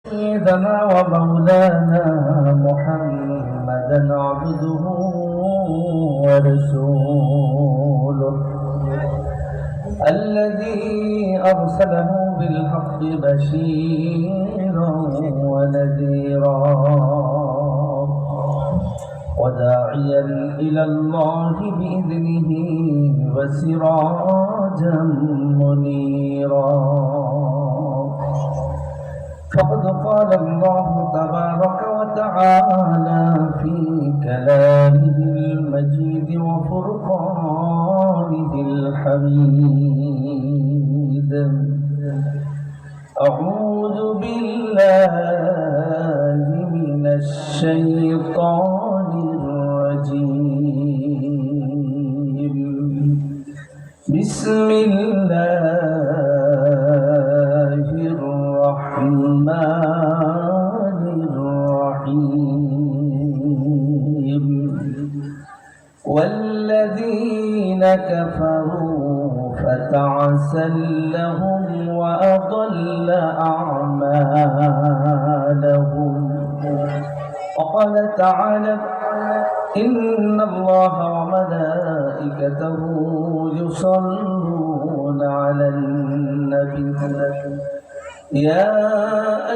سيدنا ومولانا محمدا عبده ورسوله الذي أرسله بالحق بشيرا ونذيرا وداعيا إلى الله بإذنه وسراجا منيرا. فقد قال الله تبارك وتعالى في كلامه المجيد وفرقانه الحميد: أعوذ بالله من الشيطان الرجيم. بسم الله الرحمن الرحيم. والذين كفروا فتعسا لهم وأضل أعمالهم. وقال تعالى: إن الله وملائكته يصلون على النبي يا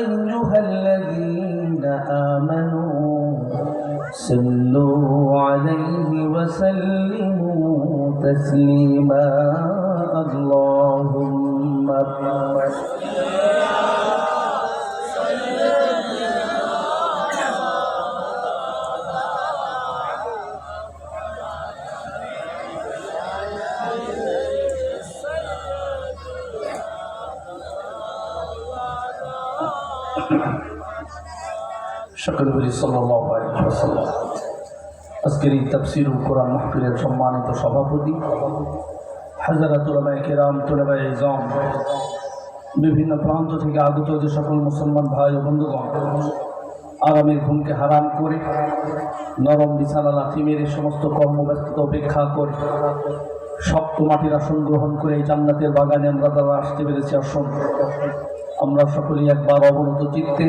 أيها الذين آمنوا صلوا عليه وسلموا تسليما. اللهم সকলে বলি সাল্লাল্লাহু আলাইহি ওয়াসাল্লাম। আজকের এই তাফসীরুল কোরআন মাহফিলের সম্মানিত সভাপতি হযরত উলামায়ে কেরাম, তুলাবায়ে ইলম, বিভিন্ন প্রান্ত থেকে আগত যে সকল মুসলমান ভাই ও বন্ধুগণ, আরামের ঘুমকে হারাম করে নরম বিছানা লাথি মেরে সমস্ত কর্মব্যস্ততা উপেক্ষা করে শক্ত মাটির আসন গ্রহণ করে এই জান্নাতের বাগানে আমরা যারা আসতে পেরেছি, আসন আমরা সকলেই একবার অবনত চিত্তে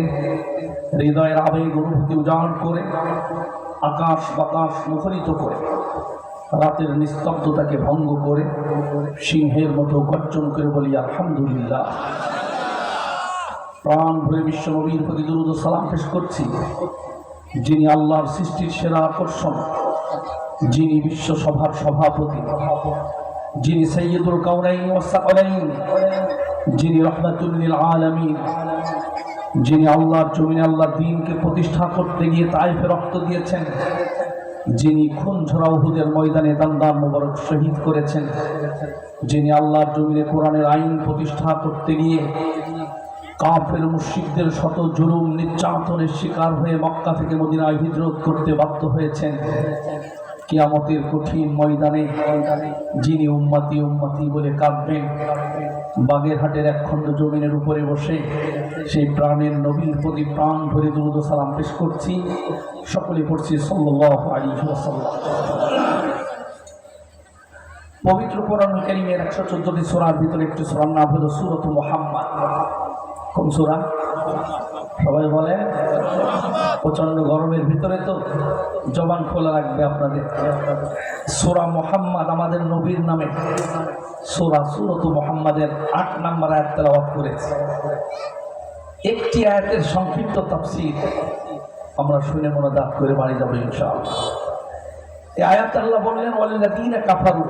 হৃদয়ের আবেগ অনুভূতি উজাড় করে আকাশ বাতাস মুখরিত করে রাতের নিস্তব্ধতাকে ভঙ্গ করে সিংহের মতো গর্জন করে বলি আলহামদুলিল্লাহ। প্রাণ ভরে বিশ্ব নবীর প্রতি দুরূদ ও সালাম পেশ করছি, যিনি আল্লাহর সৃষ্টির সেরা আকর্ষণ, যিনি বিশ্ব সভার সভাপতি, যিনি সাইয়্যিদুল কাউনাইন ওয়াস সাকলাইন, যিনি রাহমাতুল লিল আলামিন, যিনি আল্লাহর জমিনে আল্লাহর দ্বীনকে প্রতিষ্ঠা করতে গিয়ে তায়েফে রক্ত দিয়েছেন, যিনি খুন ঝরা উহুদের ময়দানে দান্দার মোবারক শহীদ করেছেন, যিনি আল্লাহর জমিনে কোরআনের আইন প্রতিষ্ঠা করতে গিয়ে কাফের মুশরিকদের শত জুলুম নির্যাতনের শিকার হয়ে মক্কা থেকে মদিনায় হিজরত করতে বাধ্য হয়েছেন, কিয়ামতের কঠিন ময়দানে যিনি উম্মতি উম্মতি বলে কাঁদবেন, বাগেরহাটের একখণ্ড জমিনের উপরে বসে সেই প্রাণের নবীর প্রতি প্রাণ ভরে দুরূদ ও সালাম পেশ করছি। সকলে পড়ছি সাল্লাল্লাহু আলাইহি ওয়াসাল্লাম। পবিত্র কোরআনুল কারীমের 114টি সূরার ভিতরে একটি সূরার নাম হলো সূরাতুল মুহাম্মাদ। কোন সূরা? সবাই বলে। প্রচন্ড গরমের ভিতরে তো জবান খোলা রাখবে আপনাদের। সূরা মুহাম্মাদ আমাদের নবীর নামে সূরাতুল মুহাম্মাদের 8 নম্বর আয়াত তেলাওয়াত করেছি। একটি আয়াতের সংক্ষিপ্ত তাফসীর আমরা শুনে মোনাজাত করে বাড়ি যাব ইনশাআল্লাহ। এই আয়াত আল্লাহ বললেন ওয়াল্লাযীনা কাফারু,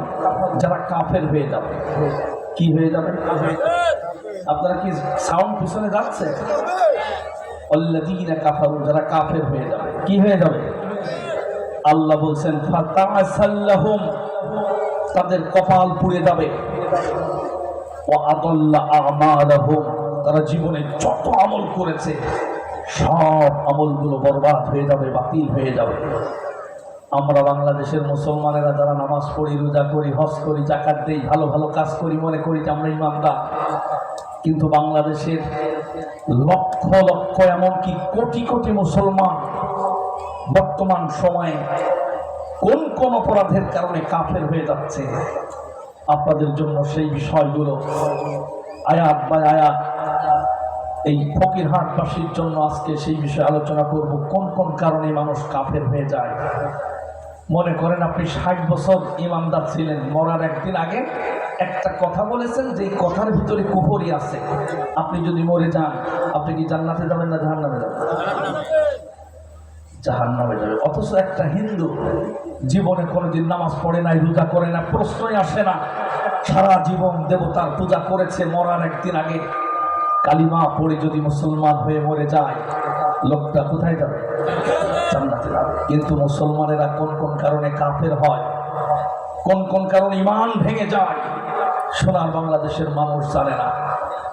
যারা কাফের হয়ে যাবে। কি হয়ে যাবে? আপনারা কি সাউন্ড পিছনে যাচ্ছে? ওয়াল্লাযীনা কাফারু, যারা কাফের হয়ে যাবে। কি হয়ে যাবে? আল্লাহ বলছেন ফাতাআসাল্লাহুম, তাদের কপাল পুড়ে যাবে। ওয়া আদাল্লা আমালাহুম, তারা জীবনে যত আমল করেছে সব আমলগুলো বরবাদ হয়ে যাবে, বাতিল হয়ে যাবে। আমরা বাংলাদেশের মুসলমানেরা যারা নামাজ পড়ি, রোজা করি, হজ করি, যাকাত দেই, ভালো ভালো কাজ করি, মনে করি যে আমরা ইমানদার, কিন্তু বাংলাদেশের লক্ষ লক্ষ এমনকি কোটি কোটি মুসলমান বর্তমান সময়ে কোন কোন অপরাধের কারণে কাফের হয়ে যাচ্ছে। আপনাদের জন্য সেই বিষয়গুলো আয়াত বাই আয়াত এই ফকিরহাটবাসীর জন্য আজকে সেই বিষয়ে আলোচনা করব, কোন কোন কারণে মানুষ কাফের হয়ে যায়। মনে করেন আপনি 60 বছর ইমানদার ছিলেন, মরার একদিন আগে একটা কথা বলেছেন যে এই কথার ভিতরে কুফরি আছে, আপনি যদি মরে যান আপনি কি জান্নাতে যাবেন না জাহান্নামে যাবেন? জাহান্নামে যাবে। অথচ একটা হিন্দু জীবনে কোনোদিন নামাজ পড়ে নাই, রোজা করে না, প্রশ্নই আসে না, সারা জীবন দেবতার পূজা করেছে, মরার একদিন আগে কালিমা পড়ে যদি মুসলমান হয়ে মরে যায়, লোকটা কোথায় যাবে? জান্নাতে যাবে। কিন্তু মুসলমানেরা কোন কোন কারণে কাফের হয়, কোন কোন কারণে ঈমান ভেঙে যায়, সোনার বাংলাদেশের মানুষ জানে না।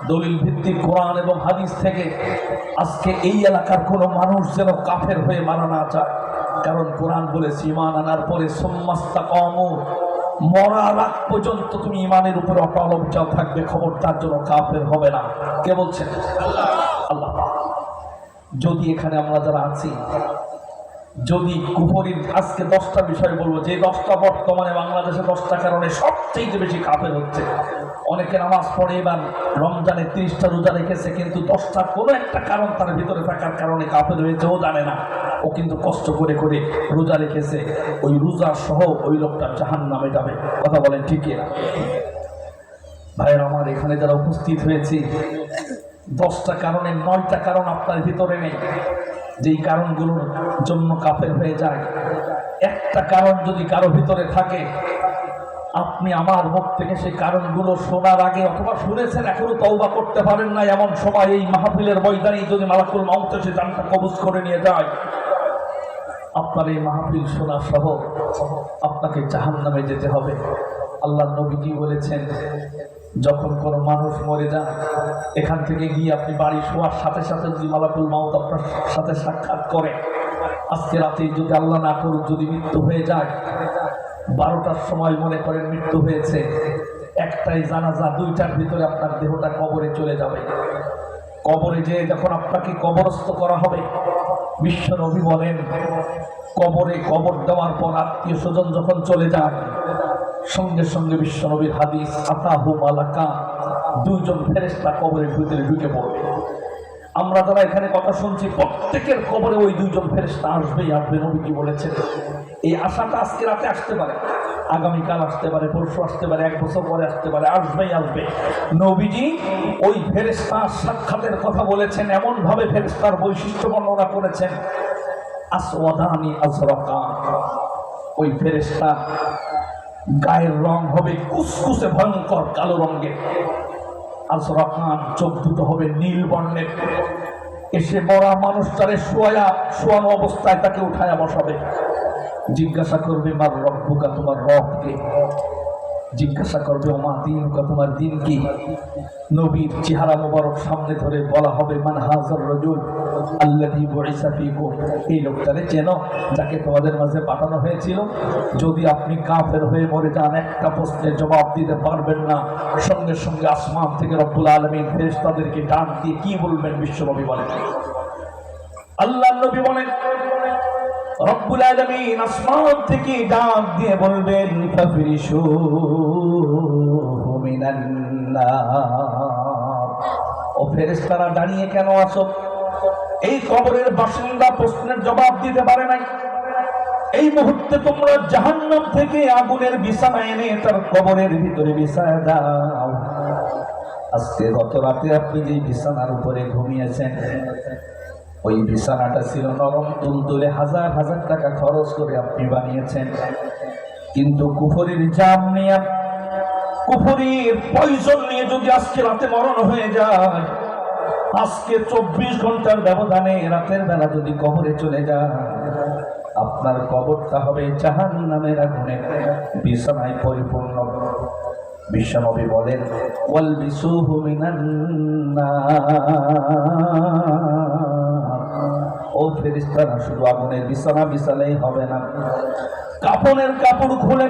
দলিল ভিত্তিক কোরআন এবং হাদিস থেকে আজকে এই এলাকার কোনো মানুষ যেন কাফের হয়ে মারা না যায়। কারণ কোরআন বলেছে ঈমান আনার পরে সুম্মাস্তাকামু, মরার আগ পর্যন্ত তুমি ঈমানের উপরে অটল অবিচল থাকবে, খবরদার জন্য কাফের হবে না। কে বলছেন? আল্লাহ। যদি এখানে আমরা যারা আছি, যদি কুফরির আজকে 10টা বিষয় বলবো, যে 10টা বর্তমানে বাংলাদেশে 10টা কারণে সবচেয়ে বেশি কাফের হচ্ছে। অনেকে নামাজ পড়ে, এবার রমজানে 30টা রোজা রেখেছে, কিন্তু 10টা কোনো একটা কারণ তার ভিতরে থাকার কারণে কাফের হয়েছে, ও জানে না। ও কিন্তু কষ্ট করে করে রোজা রেখেছে, ওই রোজা সহ ওই লোকটা জাহান্নামে যাবে। কথা বলেন ঠিক না? ভাইয়ের আমার, এখানে যারা উপস্থিত হয়েছি, 10টা কারণে 9টা কারণ আপনার ভিতরে নেই, যেই কারণগুলোর জন্য কাফের হয়ে যায়। একটা কারণ যদি কারো ভিতরে থাকে, আপনি আমার মুখ থেকে সেই কারণগুলো শোনার আগে, অথবা শুনেছেন এখনো তওবা করতে পারেন না, এমন সময় এই মাহফিলের ময়দানে যদি মালাকুল মাউত এসে জানটা কবজ করে নিয়ে যায়, আপনার এই মাহফিল শোনা সহ আপনাকে জাহান্নামে যেতে হবে। আল্লাহ নবীজি বলেছেন, যখন কোনো মানুষ মরে যায়, এখান থেকে গিয়ে আপনি বাড়ি শোয়ার সাথে সাথে যদি মালাকুল মাউত আপনার সাথে সাক্ষাৎ করে, আজকে রাতে যদি আল্লাহ না করুক যদি মৃত্যু হয়ে যায়, 12টার সময় মনে করেন মৃত্যু হয়েছে, একটাই জানাজা, 2টার ভিতরে আপনার দেহটা কবরে চলে যাবে। কবরে যেয়ে যখন আপনাকে কবরস্থ করা হবে, বিশ্ব নবী বলেন, কবরে কবর দেওয়ার পর আত্মীয় স্বজন যখন চলে যায়, সঙ্গে সঙ্গে বিশ্ব নবীর হাদিস, আতাহু মালাকা, 2জন ফেরেশতা কবরের ভিতরে ঢুকে পড়বে। আমরা যারা এখানে কথা শুনছি, প্রত্যেকের কবরে ওই 2জন ফেরেশতা আসবেই আসবে। নবীজি বলেছেন, এই আশাটা আজকে রাতে আসতে পারে, আগামীকাল আসতে পারে, পরশু আসতে পারে, 1 বছর পরে আসতে পারে, আসবেই আসবে। নবীজি ওই ফেরেশতার সাক্ষাতের কথা বলেছেন, এমন ভাবে ফেরেশতার বৈশিষ্ট্য বর্ণনা করেছেন, আসওয়াদানি আজরাকা, ওই ফেরেশতা গায়ের রং হবে কুসকুসে ভয়ঙ্কর কালো রঙের, আজরাকান, চোখ দুটো হবে নীল বর্ণের। এসে মরা মানুষটারে শোয়ানো অবস্থায় তাকে উঠায়া বসাবে, জিজ্ঞাসা করবে মার রব্বুকা, তোমার রবকে। জিজ্ঞাসা করবে ওমা দীনুকা, তোমার দিন কি। নবীর চেহারা মোবারক সামনে ধরে বলা হবে, মান হাযার রাজুল আল্লাযী বুইসা ফীকুম, এই লোকটারে চেনো, যাকে তোমাদের মাঝে পাঠানো হয়েছিল। যদি আপনি কাফের হয়ে মরে যান, একটা প্রশ্নের জবাব দিতে পারবেন না, সঙ্গে সঙ্গে আসমান থেকে রব্বুল আলামিন ফেরেশতাদেরকে ডাক দিয়ে কি বলবেন? বিশ্বনবী বলেন, আল্লাহর নবী বলেন, রব্বুল আলামিন আসমান থেকে ডাক দিয়ে বলবেন, ফাফরিশুহু মিনান নার, ও ফেরেশতারা দাঁড়িয়ে কেন আছো? এই কবরের বাসিন্দা প্রশ্নের জবাব দিতে পারে নাই, এই মুহূর্তে তোমরা জাহান্নাম থেকে আগুনের বিছানা এনে তার কবরের ভিতরে বিছায়া দাও। আজকে গত রাতে আপনি যে বিছানার উপরে ঘুমিয়েছেন, ওই বিছানাটা ছিল নরম তুলতুলে, হাজার হাজার টাকা খরচ করে আপনি বানিয়েছেন, কিন্তু কুফরির জাম নিয়ে, কুফরির পয়জন নিয়ে যদি আজকে রাতে মরণ হয়ে যায়, আজকে 24 ঘন্টার ব্যবধানে রাতের বেলা যদি কবরে চলে যায়, আপনার কবরটা হবে জাহান্নামের আগুনে বিছানায় পরিপূর্ণ। বিশ্বনবী বলেন, ওয়ালবিসুহু মিনান নার, ও ফেরেশতারা শুধু আগুনের বিছানা বিছালেই হবে না, কাফনের কাপড় খুলে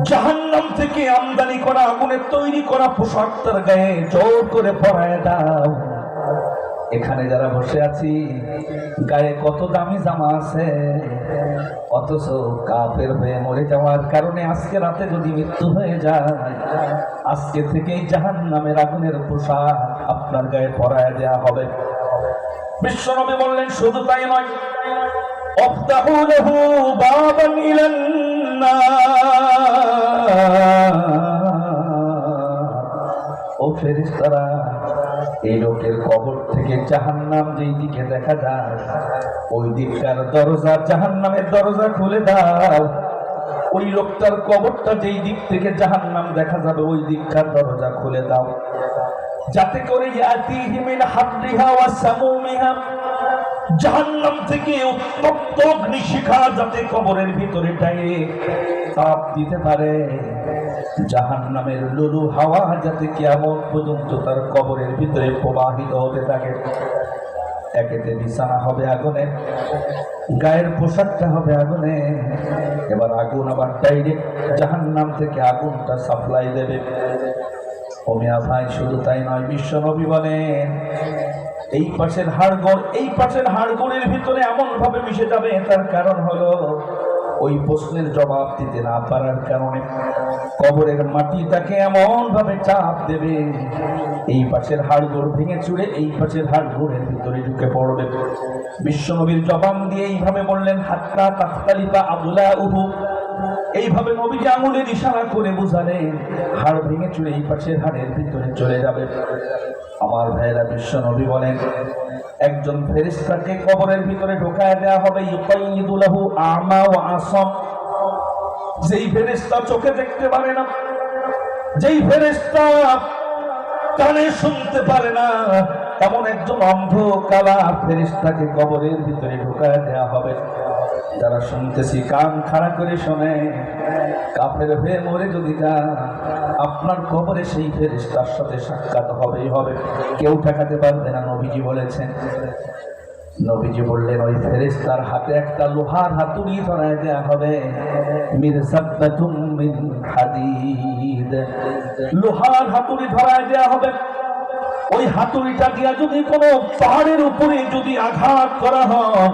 জাহান্নাম থেকে আমদানি করা আগুনের তৈরি করা পোশাক তার গায়ে জোর করে পরায় দাও। এখানে যারা বসে আছি, গায়ে কত দামি জামা আছে, অথচ কাফের হয়ে মরে যাওয়ার কারণে আজকে রাতে যদি মৃত্যু হয়ে যায়, আজকে থেকেই জাহান্নামের আগুনের পোশাক আপনার গায়ে পরায় দেয়া হবে। বিশ্বনবী বললেন শুধু তাই নয়, আফতাহু লাহু বাবান ইলান নার, ও ফেরেশতারা এই লোকের কবর থেকে জাহান্নাম যেই দিকে দেখা যায় ওই দিককার দরজা, জাহান্নামের দরজা খুলে দাও। ওই লোকটার কবরটা যেই দিক থেকে জাহান্নাম দেখা যাবে ওই দিককার দরজা খুলে দাও, যাতে করে ইয়াতিহি মিন হাররিহা ওয়া সামুমিহা, জাহান্নাম থেকে উত্তপ্ত অগ্নিশিখা যাতে কবরের ভিতরে টাঙিয়ে তাপ দিতে পারে, জাহান্নামের লুলু হাওয়া যাতে কিয়ামত পর্যন্ত তার কবরের ভিতরে প্রবাহিত হতে থাকে। একেতে বিছানা হবে আগুনে, গায়ের পোশাকটা হবে আগুনে, এবার আগুন আবার ডাইরেক্ট জাহান্নাম থেকে আগুনটা সাপ্লাই দেবে। ওমিয়া ভাই শুধু তাই নয়, বিশ্বনবী বলেন এই পাশের হাড়গোড় এই পাশের হাড়গোড়ের ভিতরে এমন ভাবে মিশে যাবে, তার কারণ হলো ওই প্রশ্নের জবাব দিতে না পারার কারণে কবরের মাটি তাকে এমন ভাবে চাপ দেবে, এই পাশের হাড়গোড় ভেঙে চুড়ে এই পাশের হাড়গোড়ের ভিতরে ঢুকে পড়বে। বিশ্বনবীর জবান দিয়ে এইভাবে বললেন হাত্তা তাখতালিফা আবলাউহু, এইভাবে নবীজি আঙুলের ইশারা করে বুঝালেন হাড় ভেঙে চুড়ে এই পাশের হাড়ের ভিতরে চলে যাবে। আমার ভাইরা, বিশ্বনবী বলেন একজন ফেরেশতাকে কবরের ভিতরে ঢোকায় দেওয়া হবে, ইউকাইয়িদু লাহু আমা ওয়া আসাম, যেই ফেরেশতা চোখে দেখতে পারে না, যেই ফেরেশতা কানে শুনতে পারে না, এমন একজন অন্ধ কালা ফেরেশতাকে কবরের ভিতরে ঢোকায় দেওয়া হবে। যারা শুনতেছি কান খাড়া করে শোনে, কাফের হয়ে মরে যদি যান আপনার কবরে সেই ফেরেশতার সাথে সাক্ষাৎ হবেই হবে, কেউ ঠেকাতে পারবে না। নবীজি বলেছেন, নবীজি বললেন ওই ফেরেশতার হাতে একটা লোহার হাতুড়ি ধরায় দেয়া হবে, মিরসাবাতুম মিন হাদিদ, লোহার হাতুড়ি ধরায় দেয়া হবে। ওই হাতুড়িটা দিয়া যদি কোনো পাহাড়ের উপরে যদি আঘাত করা হয়,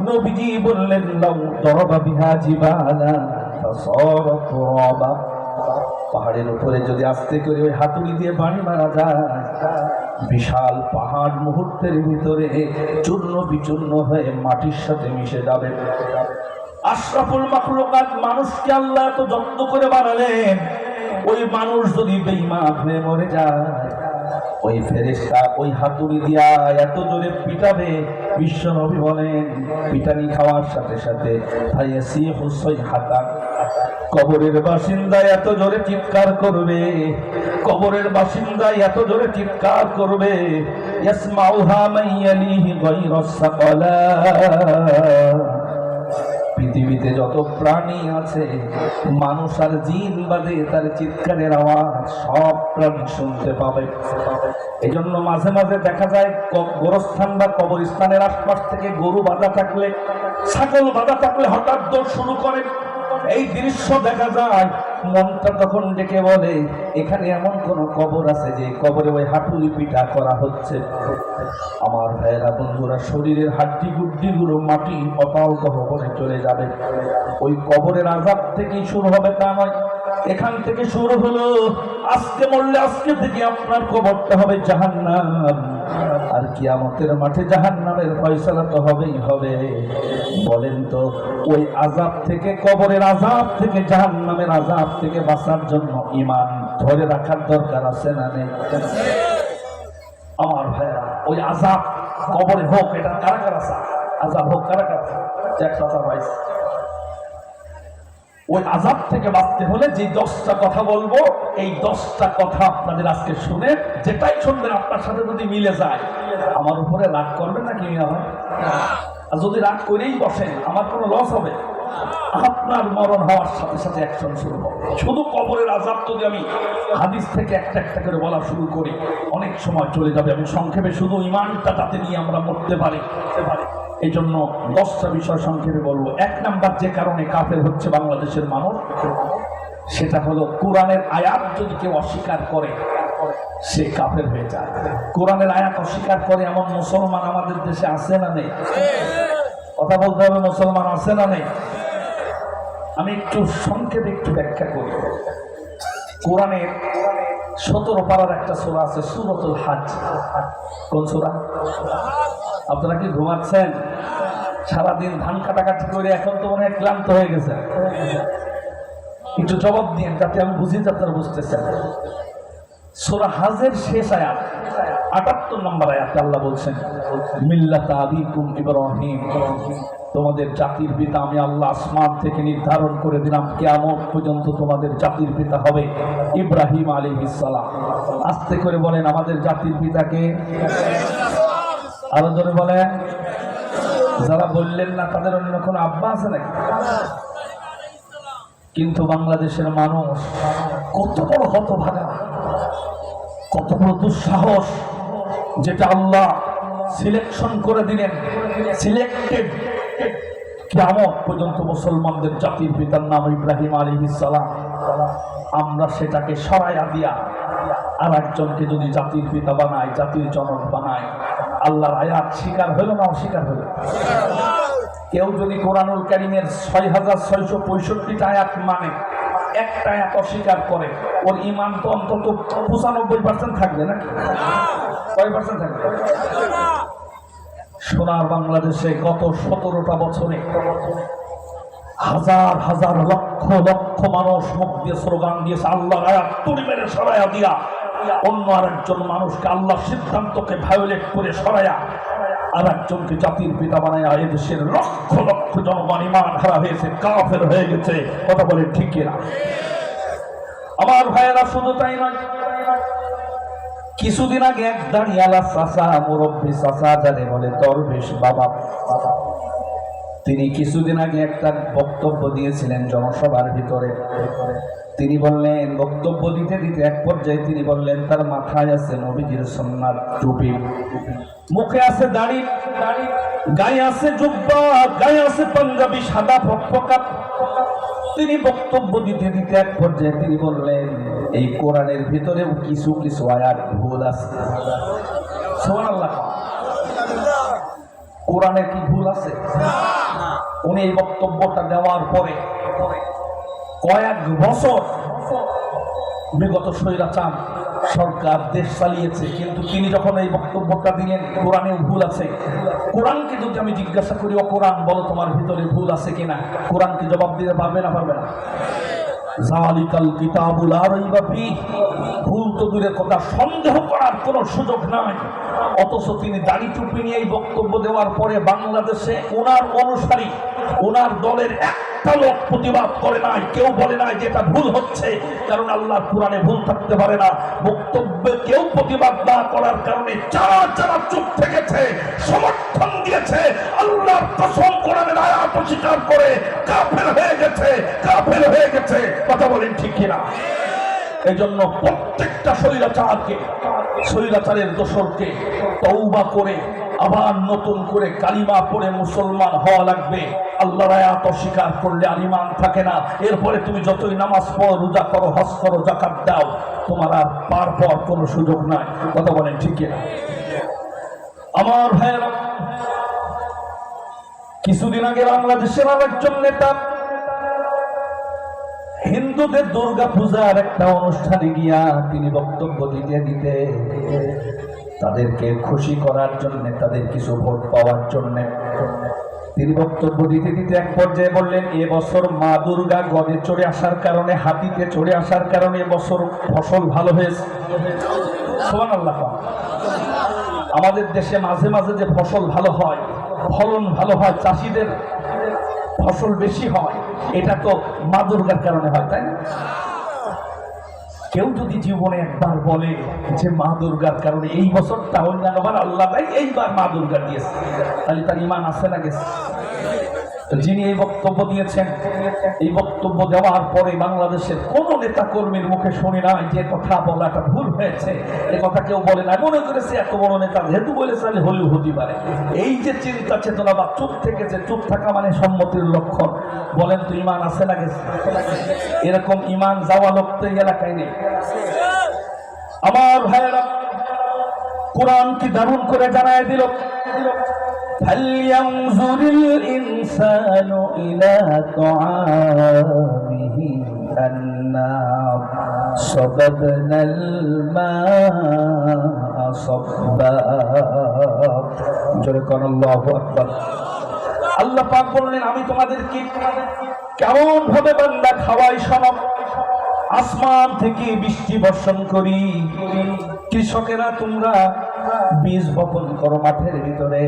নবীজি বললেন লাউ দরবা বিহা জিবালা ফাসারা তুরাবা, পাহাড়ের উপরে যদি আস্তে করে ওই হাতুড়ি দিয়ে বাড়ি মারা যায়, বিশাল পাহাড় মুহূর্তের ভিতরে চূর্ণ বিচূর্ণ হয়ে মাটির সাথে মিশে যাবে। আশরাফুল মাখলুকাত মানুষকে আল্লাহ এত যত্ন করে বানালেন, ওই মানুষ যদি বেঈমান হয়ে মরে যায়, ওই ফেরেশতা ওই হাতুড়ি দিয়া এত জোরে পিটাবে, বিশ্বনবী বলেন পিটানি খাওয়ার সাথে সাথে ফায়াসিহু সাইহাতান, কবরের বাসিন্দা এত জোরে চিৎকার করবে, কবরের বাসিন্দা এত জোরে চিৎকার করবে, ইয়াসমাউহা মান ইয়ালিহি গায়রাস সাকালান, পৃথিবীতে যত প্রাণী আছে মানুষ আর জিন বাদে তার চিৎকারের আওয়াজ সব প্রাণী শুনতে পাবে। এই জন্য মাঝে মাঝে দেখা যায় গোরস্থান বা কবরস্থানের আশপাশ থেকে গরু বাঁধা থাকলে, ছাগল বাঁধা থাকলে হঠাৎ দৌড় শুরু করে। এই দৃশ্য দেখা যায়, মনটা তখন ডেকে বলে এখানে এমন কোন কবর আছে যে কবরে ওই হাঁটুরি পিটা করা হচ্ছে। আমার ভাইয়েরা বন্ধুরা, শরীরের হাড্ডি গুড্ডি গুলো মাটি অপাল গহ্বরে চলে যাবে। ওই কবরের আযাব থেকেই শুরু হবে তা নয়, এখান থেকে শুরু হলো আজকে মরলে আজকে থেকে আপনার কবরটা হবে জাহান্নাম, আর কিয়ামতের মাঠে জাহান্নামের ফয়সালা তো হবেই হবে। বলেন তো ওই আযাব থেকে, কবরের আযাব থেকে, জাহান্নামের আযাব থেকে বাঁচার জন্য ঈমান ধরে রাখার দরকার আছে না নেই? আমার ভাইরা, ওই আযাব কবরে হোক, এটা কারা কারা চায়? আযাব হোক কারা কারা চায়? ওই আযাব থেকে বাঁচতে হলে যে 10টা কথা বলবো, এই 10টা কথা আপনাদের আজকে শুনে যেটাই শুনবেন আপনার সাথে যদি মিলে যায়, আমার উপরে রাগ করবেন না কি না? আর যদি রাগ করেই বসেন আমার কোনো লস হবে? আপনার মরণ হওয়ার সাথে সাথে অ্যাকশন শুরু হবে। শুধু কবরের আযাব যদি আমি হাদিস থেকে একটা একটা করে বলা শুরু করি, অনেক সময় চলে যাবে। আমি সংক্ষেপে শুধু ঈমানটা তাতে নিয়ে আমরা মরতে পারি। এই জন্য 10টা বিষয় সংক্ষেপে বলবো। 1 নাম্বার যে কারণে কাফের হচ্ছে বাংলাদেশের মানুষ, সেটা হলো কোরআনের আয়াত যদি কেউ অস্বীকার করে সে কাফের হয়ে যায়। কোরআনের আয়াত অস্বীকার করে এমন মুসলমান আমাদের দেশে আছে না নেই? কথা বলতে হবে, মুসলমান আছে না নেই? আমি একটু সংক্ষেপে একটু ব্যাখ্যা করি। কোরআনের 17 পারার একটা সূরা আছে সূরাতুল হজ। কোন সূরা? আপনারা কি ঘুমাচ্ছেন? সারাদিন ধান কাটাকাটি করে এখন তো মনে হয় ক্লান্ত হয়ে গেছে। একটু জবাব দিন যাতে আমি বুঝি যে আপনারা বুঝতেছেন। সূরা হজের শেষ আয়াত 78 নম্বর আয়াতে আল্লাহ বলছেন, মিল্লাতা আবিকুম ইব্রাহিম, তোমাদের জাতির পিতা আমি আল্লাহ আসমান থেকে নির্ধারণ করে দিলাম কিয়ামত পর্যন্ত তোমাদের জাতির পিতা হবে ইব্রাহিম আলাইহিস সালাম। আস্তে করে বলেন আমাদের জাতির পিতাকে, আরো জোরে বলেন। যারা বললেন না তাদের অন্য কোনো আব্বা আছে নাকি? কিন্তু বাংলাদেশের মানুষ কত বড় হতভাগা, কত বড় দুঃসাহস, যেটা আল্লাহ সিলেকশন করে দিলেন, সিলেক্টেড কিয়ামত পর্যন্ত মুসলমানদের জাতির পিতার নাম ইব্রাহিম আলাইহিস সালাম। আমরা সেটাকে সরাইয়া দিয়া আর একজনকে যদি জাতির পিতা বানাই, জাতির জনক বানাই, আল্লাহর আয়াত স্বীকার হলো না অস্বীকার হলো? কেউ যদি কোরআনুল কারীমের 6665টা আয়াত মানে একটা আয়াত অস্বীকার করে, ওর ঈমান তো অন্তত 95% থাকবে নাকি? কয় পার্সেন্ট থাকবে? সোনার বাংলাদেশে গত 17টা বছরে হাজার হাজার লক্ষ লক্ষ মানুষ মুখ দিয়ে স্লোগান দিয়েছে আল্লাহর আয়াত তুড়ি মেরে সরাইয়া দিয়া অন্য আরেকজন মানুষকে আল্লাহর সিদ্ধান্তকে ভায়োলেট করে সরাইয়া আর একজনকে জাতির পিতা বানাইয়া এদেশের লক্ষ লক্ষ জনগণ ঈমান হারা হয়েছে, কাফের হয়ে গেছে। কথা বলে ঠিক না? আমার ভাইয়েরা, শুধু তাই নয়, কিছুদিন আগে এক দাঁড়িয়ালা চাচা, মুরব্বী চাচা যারে বলে দরবেশ বাবা, তিনি কিছুদিন আগে একটা বক্তব্য দিয়েছিলেন জনসভার ভিতরে। তিনি বললেন, বক্তব্য দিতে দিতে এক পর্যায়ে তিনি বললেন তার মাথায় আছে নবীজির সুন্নাত টুপি, মুখে আছে দাড়ি, গায়ে আছে জুব্বা, গায়ে আছে পাঞ্জাবি সাদা ফকফকা। তিনি বক্তব্য দিতে দিতে এক পর্যায়ে তিনি বললেন এই কোরআনের ভিতরেও কিছু কিছু আয়াত ভুল আছে। সুবহানাল্লাহ। কোরআনে কি ভুল আছে? উনি এই বক্তব্যটা দেওয়ার পরে কয়েক বছর বিগত স্বৈরাচার সরকার দেশ চালিয়েছে, কিন্তু তিনি যখন এই বক্তব্যটা দিলেন কোরআনেও ভুল আছে, কোরআনকে যদি আমি জিজ্ঞাসা করি ও কোরআন বলো তোমার ভিতরে ভুল আছে কিনা, কোরআন কি জবাব দিতে পারবে না পারবে না? যালিকাল কিতাবুল লা রাইবা ফীহ, ভুল তো দূরের কথা, সন্দেহ করার কোনো সুযোগ নাই। অথচ তিনি দাড়ি টুপি নিয়ে এই বক্তব্য দেওয়ার পরে বাংলাদেশে ওনার অনুসারী, ওনার দলের একটা লোক প্রতিবাদ করে নাই, কেউ বলে নাই যেটা ভুল হচ্ছে, কারণ আল্লাহর কোরআনে ভুল থাকতে পারে না। বক্তব্যে কেউ প্রতিবাদ না করার কারণে যারা যারা চুপ থেকেছে, সমর্থন দিয়েছে, আল্লাহর কসম কোরআনের আয়াত অস্বীকার করে কাফের হয়ে গেছে, কাফের হয়ে গেছে। কথা বলেন ঠিক কিনা? এই জন্য প্রত্যেকটা স্বৈরাচারকে, স্বৈরাচারের দোসরকে তওবা করে আবার নতুন করে কালিমা পড়ে মুসলমান হওয়া লাগবে। আল্লাহর আয়াত অস্বীকার করলে আর ঈমান থাকে না। এরপরে তুমি যতই নামাজ পড়ো, রোজা করো, হজ করো, যাকাত দাও, তোমার আর পার পাওয়ার কোনো সুযোগ নাই। কথা বলেন ঠিক কিনা? আমার ভাইয়েরা, কিছুদিন আগে বাংলাদেশের আরেকজন নেতা হিন্দুদের দুর্গা পূজার একটা অনুষ্ঠানে গিয়া তিনি বক্তব্য দিতে দিতে তাদেরকে খুশি করার জন্য, তাদের কিছু ভোট পাওয়ার জন্য তিনি বক্তব্য দিতে দিতে এক পর্যায়ে বললেন এবছর মা দুর্গা গদে চড়ে আসার কারণে, হাতিতে চড়ে আসার কারণে এবছর ফসল ভালো হয়েছে। সুবহানাল্লাহ। আমাদের দেশে মাঝে মাঝে যে ফসল ভালো হয়, ফলন ভালো হয়, চাষিদের ফসল বেশি হয়, এটা তো মা দুর্গার কারণে হয়, তাই না? কেউ যদি জীবনে একবার বলে যে মা দুর্গার কারণে এই বছরটা অন্যান্যবার আল্লাহ তাই এইবার মা দুর্গা দিয়েছে, তাহলে তার ঈমান আছে না গেছে? যিনি এই বক্তব্য দিয়েছেন, এই বক্তব্য দেওয়ার পরে বাংলাদেশের কোন নেতা কর্মীর মুখে শুনি নাই যে কথা বলাটা ভুল হয়েছে, এ কথা কেউ বলে না। মনে করেছে এত বড় নেতা যেহেতু বলেছে হলেও হতে পারে। এই যে চিন্তা চেতনা বা চুপ থেকেছে, চুপ থাকা মানে সম্মতির লক্ষণ। বলেন তো ঈমান আছে না গেছে? এরকম ঈমান যাওয়া লোক তো এই এলাকায় নেই। আমার ভাইয়েরা, কোরআন কি দারুণ করে জানায় দিল, فلينظر الإنسان إلى طعامه أنا صببنا الماء صبا জোরে কোন আল্লাহু আকবার। আল্লাহ পাক বললেন আমি তোমাদেরকে কেমন ভাবে বান্দা খাওয়াই শোনো। আসমান থেকে বৃষ্টি বর্ষণ করি, কৃষকেরা তোমরা বীজ বপন করো মাঠের ভিতরে,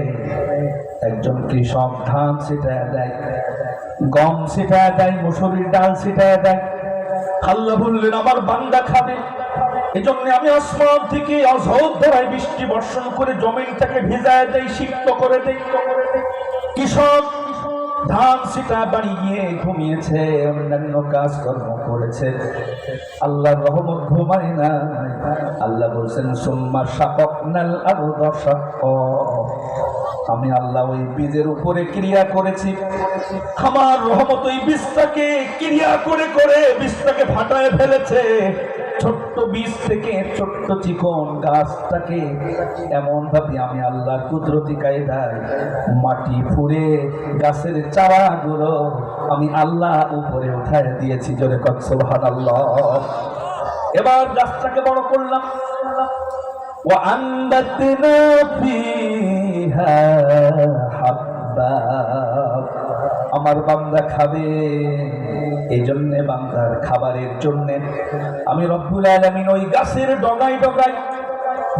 একজন কৃষক ধান ছিটায় দেয়, গম ছিটায় দেয়, মসুরির ডাল ছিটায় দেয়। আল্লাহ বললেন আমার বান্দা খাবে, এজন্য আমি আসমান থেকে অঝোর ধারায় বৃষ্টি বর্ষণ করে জমিনটাকে ভিজায় দেই, সিক্ত করে দেই। কৃষক ধান সিটা বাড়ি গিয়ে ঘুমিয়েছে, অন্যান্য কাজকর্ম করেছে, আল্লাহর রহমত ঘুমায় না। আল্লাহ বলছেন সুম্মা শাকাকনাল আরদা শাক্কা, আমি আল্লাহ ওই বীজের উপরে ক্রিয়া করেছি। আমার রহমত ওই বীজটাকে ক্রিয়া করে করে বীজটাকে ফাটায় ফেলেছে। ছোট্ট বীজ থেকে ছোট্ট চিকন গাছটাকে এমন ভাবে আমি আল্লাহর কুদরতি কায়দায় মাটি ফুঁড়ে গাছের চারাগুলো আমি আল্লাহ উপরে উঠায় দিয়েছি। জোরে কর সুবহানাল্লাহ। এবার গাছটাকে বড় করলাম। وأنبتنا فيها حبا, আমার বান্দা খাবে, এই জন্য বান্দার খাবারের জন্য আমি রব্বুল আলামিন ওই গাছের ডগায় ডগায়,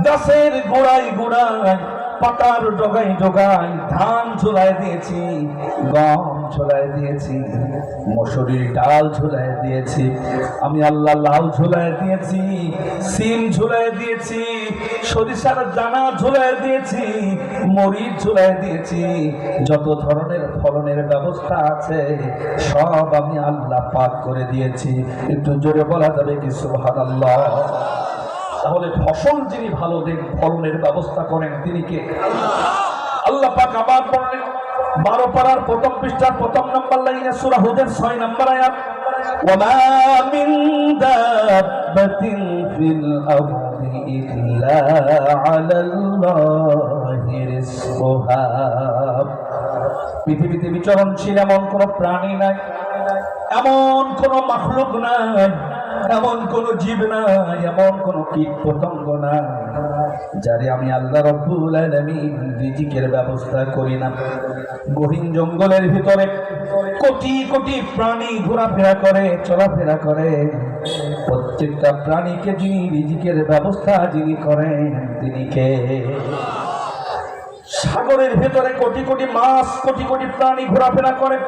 গাছের গোড়ায় গোড়ায়, পাতার ডগায় ডগায় ধান ঝুলায় দিয়েছি, গম ঝুলায় দিয়েছি, মসুরির ডাল ঝুলায় দিয়েছি, আমি আল্লাহ লাউ ঝুলায় দিয়েছি, সিম ঝুলায় দিয়েছি, সরিষার দানা ঝুলায় দিয়েছি, মরিচ ঝুলায় দিয়েছি। যত ধরনের ফলনের ব্যবস্থা আছে সব আমি আল্লাহ পাক করে দিয়েছি। একটু জোরে বলা যাবে কি সুবহানাল্লাহ? তাহলে ফসল যিনি ভালো ফলনের ব্যবস্থা করেন তিনি কে? আল্লাহ পাক আবার বললেন 12 পারার প্রথম পৃষ্ঠার প্রথম নম্বর লাইনে সূরা হুদের 6 নম্বর আয়াত, ওয়ামা মিন দাব্বাতিন ফিল আরদি ইল্লা আলাল্লাহি রিজকুহা, পৃথিবীতে বিচরণশীল এমন কোন প্রাণী নাই, এমন কোন মাখলুক নাই, এমন কোন জীব নাই, এমন কোন কীট পতঙ্গ নাই যারে আমি আল্লাহ রব্বুল আলামিন রিজিকের ব্যবস্থা করি না। গহীন জঙ্গলের ভিতরে কোটি কোটি প্রাণী ঘোরাফেরা করে, চলাফেরা করে, প্রত্যেকটা প্রাণীকে যিনি রিজিকের ব্যবস্থা যিনি করেন তিনি কে? সাগরের ভেতরে কোটি কোটি মাছ, কোটি কোটি প্রাণী ঘোরাফেরা করে,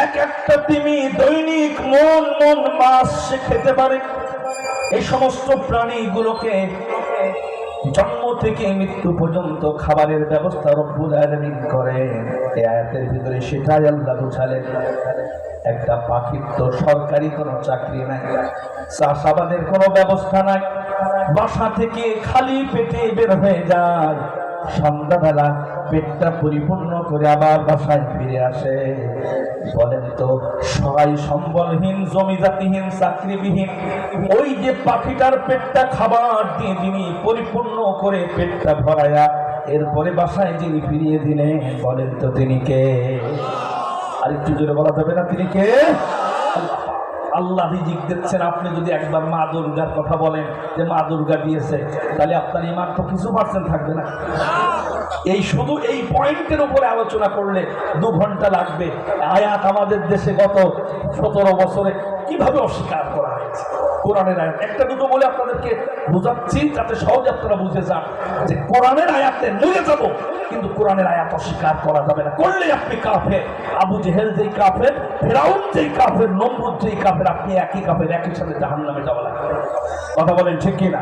এক একটা তিমি দৈনিক মন মন মাছ সে খেতে পারে। এই সমস্ত প্রাণীগুলোকে জন্ম থেকে মৃত্যু পর্যন্ত খাবারের ব্যবস্থা রব্বুল আলামিন করেন। এই আয়াতের ভিতরে সেটাই আল্লাহ বুঝালেন। একটা পাখির তো সরকারি কোনো চাকরি নাই, চাষাবাদের কোনো ব্যবস্থা নাই, বাসা থেকে খালি পেটে বের হয়ে যায়, সন্ধ্যাবেলা পেটটা পরিপূর্ণ করে আবার বাসায় ফিরে আসে। বলেন তো সবাই সম্বলহীন, জমিজাতিহীন, চাকরিবিহীন ওই যে পাখিটার পেটটা খাবার দিয়ে যিনি পরিপূর্ণ করে পেটটা ভরায়া এরপরে বাসায় যিনি ফিরিয়ে দিলেন, বলেন তো তিনি কে? আর একটু জোরে বলা যাবে না তিনি কে? আল্লাহ রিজিক দিচ্ছেন। আপনি যদি একবার মা দুর্গার কথা বলেন যে মা দুর্গা দিয়েছে, তাহলে আপনার ইমান তো কিছু পার্সেন্ট থাকবে না। এই শুধু এই পয়েন্টের উপরে আলোচনা করলে 2 ঘন্টা লাগবে। আয়াত আমাদের দেশে গত 17 বছরে কিভাবে অস্বীকার করা হয়েছে। কোরআনের আয়াত একটা দুটো বলে আপনাদেরকে বোঝাচ্ছি যাতে সহজে আপনারা বুঝে যান যে কোরআনের আয়াতে নিয়ে যাব, কিন্তু কোরআনের আয়াত অস্বীকার করা যাবে না। করলে আপনি কাফের। আবু জেহেল যেই কাফের, ফেরাউন যেই কাফের, নমরুদ যেই কাফের, আপনি একই কাফের, একই সাথে জাহান্নামে যাওয়া লাগবে। কথা বলেন ঠিক কিনা?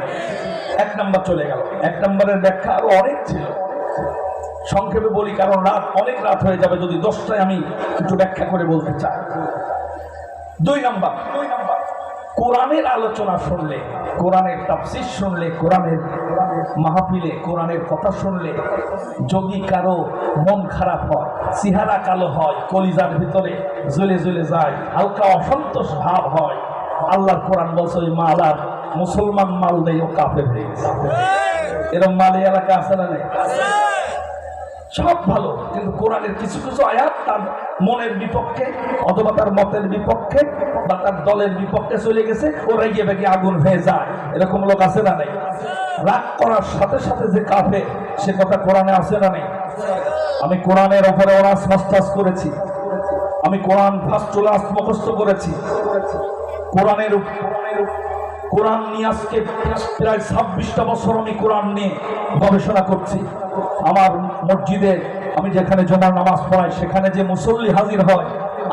1 নম্বর চলে গেল। 1 নম্বরের ব্যাখ্যা আরো অনেক ছিল, সংক্ষেপে বলি কারণ অনেক রাত হয়ে যাবে যদি 10টায় আমি একটু ব্যাখ্যা করে বলতে চাই। 2 নম্বর, কোরআনের আলোচনা শুনলে, কোরআনের তাফসীর শুনলে, কোরআনের মাহফিলে কোরআনের কথা শুনলে যদি কারো মন খারাপ হয়, চেহারা কালো হয়, কলিজার ভিতরে জ্বলে জ্বলে যায়, হালকা অসন্তোষ ভাব হয়, আল্লাহর কোরআন বলছে ওই মালার মুসলমান মাল নেই, ও কাফের হয়ে গেছে। এরকম মাল এই এলাকা আছে না নেই? সব ভালো, কিন্তু কোরআনের কিছু কিছু আয়াত তার মনের বিপক্ষে অথবা তার মতের বিপক্ষে বা তার দলের বিপক্ষে চলে গেছে, ও রেগে বেগে আগুন হয়ে যায়। এরকম লোক আছে না নেই? রাগ করার সাথে সাথে যে কাফের, সে কথা কোরআনে আছে না নেই? আমি কোরআনের ওপরে অনার্স মাস্টার্স করেছি, আমি কোরআন ফার্স্ট ক্লাস মুখস্থ করেছি। কোরআন নিয়ে আজকে প্রায় 26টা বছর আমি কোরআন নিয়ে গবেষণা করছি। আমার মসজিদে আমি যেখানে জুমার নামাজ পড়াই, সেখানে যে মুসল্লি হাজির হয়,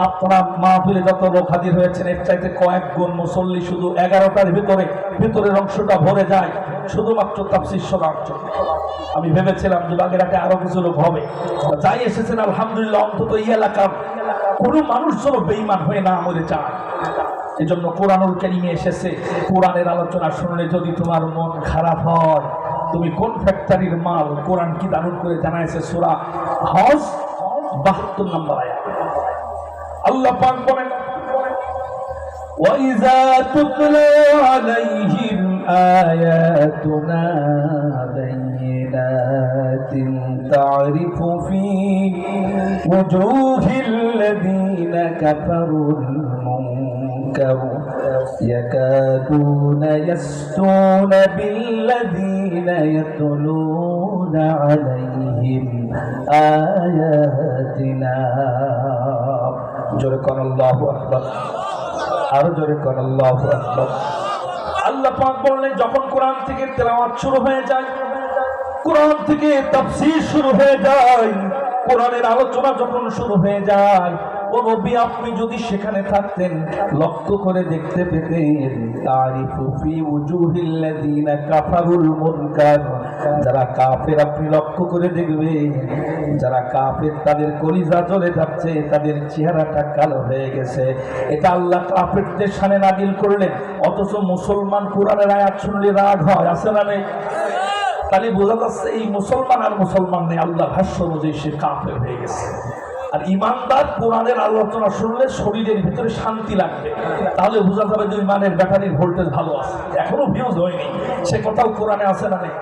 আপনারা মাহফিলে যত লোক হাজির হয়েছেন এর চাইতে কয়েক গুণ মুসল্লি শুধু 11টার ভিতরের অংশটা ভরে যায় শুধুমাত্র তাফসীর শোনার জন্য। আমি ভেবেছিলাম যে বাগেরহাটে আরো কিছু লোক হবে, যাই এসেছেন আলহামদুলিল্লাহ। অন্তত এই এলাকার কোনো মানুষ যেন বেঈমান হয়ে না মরে যায়, এজন্য কোরআনুল কারীমে এসেছে। কোরআনের আলোচনা শুনলে যদি তোমার মন খারাপ হয়, তুমি কোন ফ্যাক্টরির মাল? কোরআন কি দারুণ করে জানাইছে সূরা হজ 72 নম্বর আয়াত। আল্লাহ পাক বলেন, وَإِذَا تُتْلَى عَلَيْهِمْ آيَاتُنَا بَيِّنَاتٍ تَعْرِفُ فِي وُجُوهِ الَّذِينَ كَفَرُوا الْمُنكَرَ يَكَادُونَ يَسْطُونَ بِالَّذِينَ يَتْلُونَ عَلَيْهِمْ آيَاتِنَا। জোরে কোন আল্লাহু আকবার, আরো জোরে কোন আল্লাহু আকবার। আল্লাহ পাক বললেন, যখন কোরআন থেকে তেলাওয়াত শুরু হয়ে যায়, কোরআন থেকে তাফসীর শুরু হয়ে যায়, কোরআনের আলোচনা যখন শুরু হয়ে যায়, ও নবী আপনি যদি সেখানে থাকতেন, লক্ষ্য করে দেখতে পেতেন তারিফু ফি উজুহিল্লাযিনা কাফারুল মুনকার। যারা কাফের আপনি লক্ষ্য করে দেখবেন, যারা কাফের তাদের কলিজা জ্বলে যাচ্ছে, তাদের চেহারাটা কালো হয়ে গেছে। এটা আল্লাহ কাফেরদের শানে নাযিল করলেন, অথচ মুসলমান কোরআনের আয়াত শুনলে রাগ হয়, আছে না নেই? তাহলে বোঝা যাচ্ছে এই মুসলমান আর মুসলমান নেই, আল্লাহ ভাষ্য অনুযায়ী সে কাফের হয়ে গেছে। আর ইমানদার কোরআনের আলোচনা শুনলে শরীরের ভিতরে শান্তি লাগবে, তাহলে বোঝা যাবে যে ইমানের ব্যাটারির ভোল্টেজ ভালো আছে, এখনো ভিউজ হয়নি। সে কথাও কোরআনে আছে না নেই?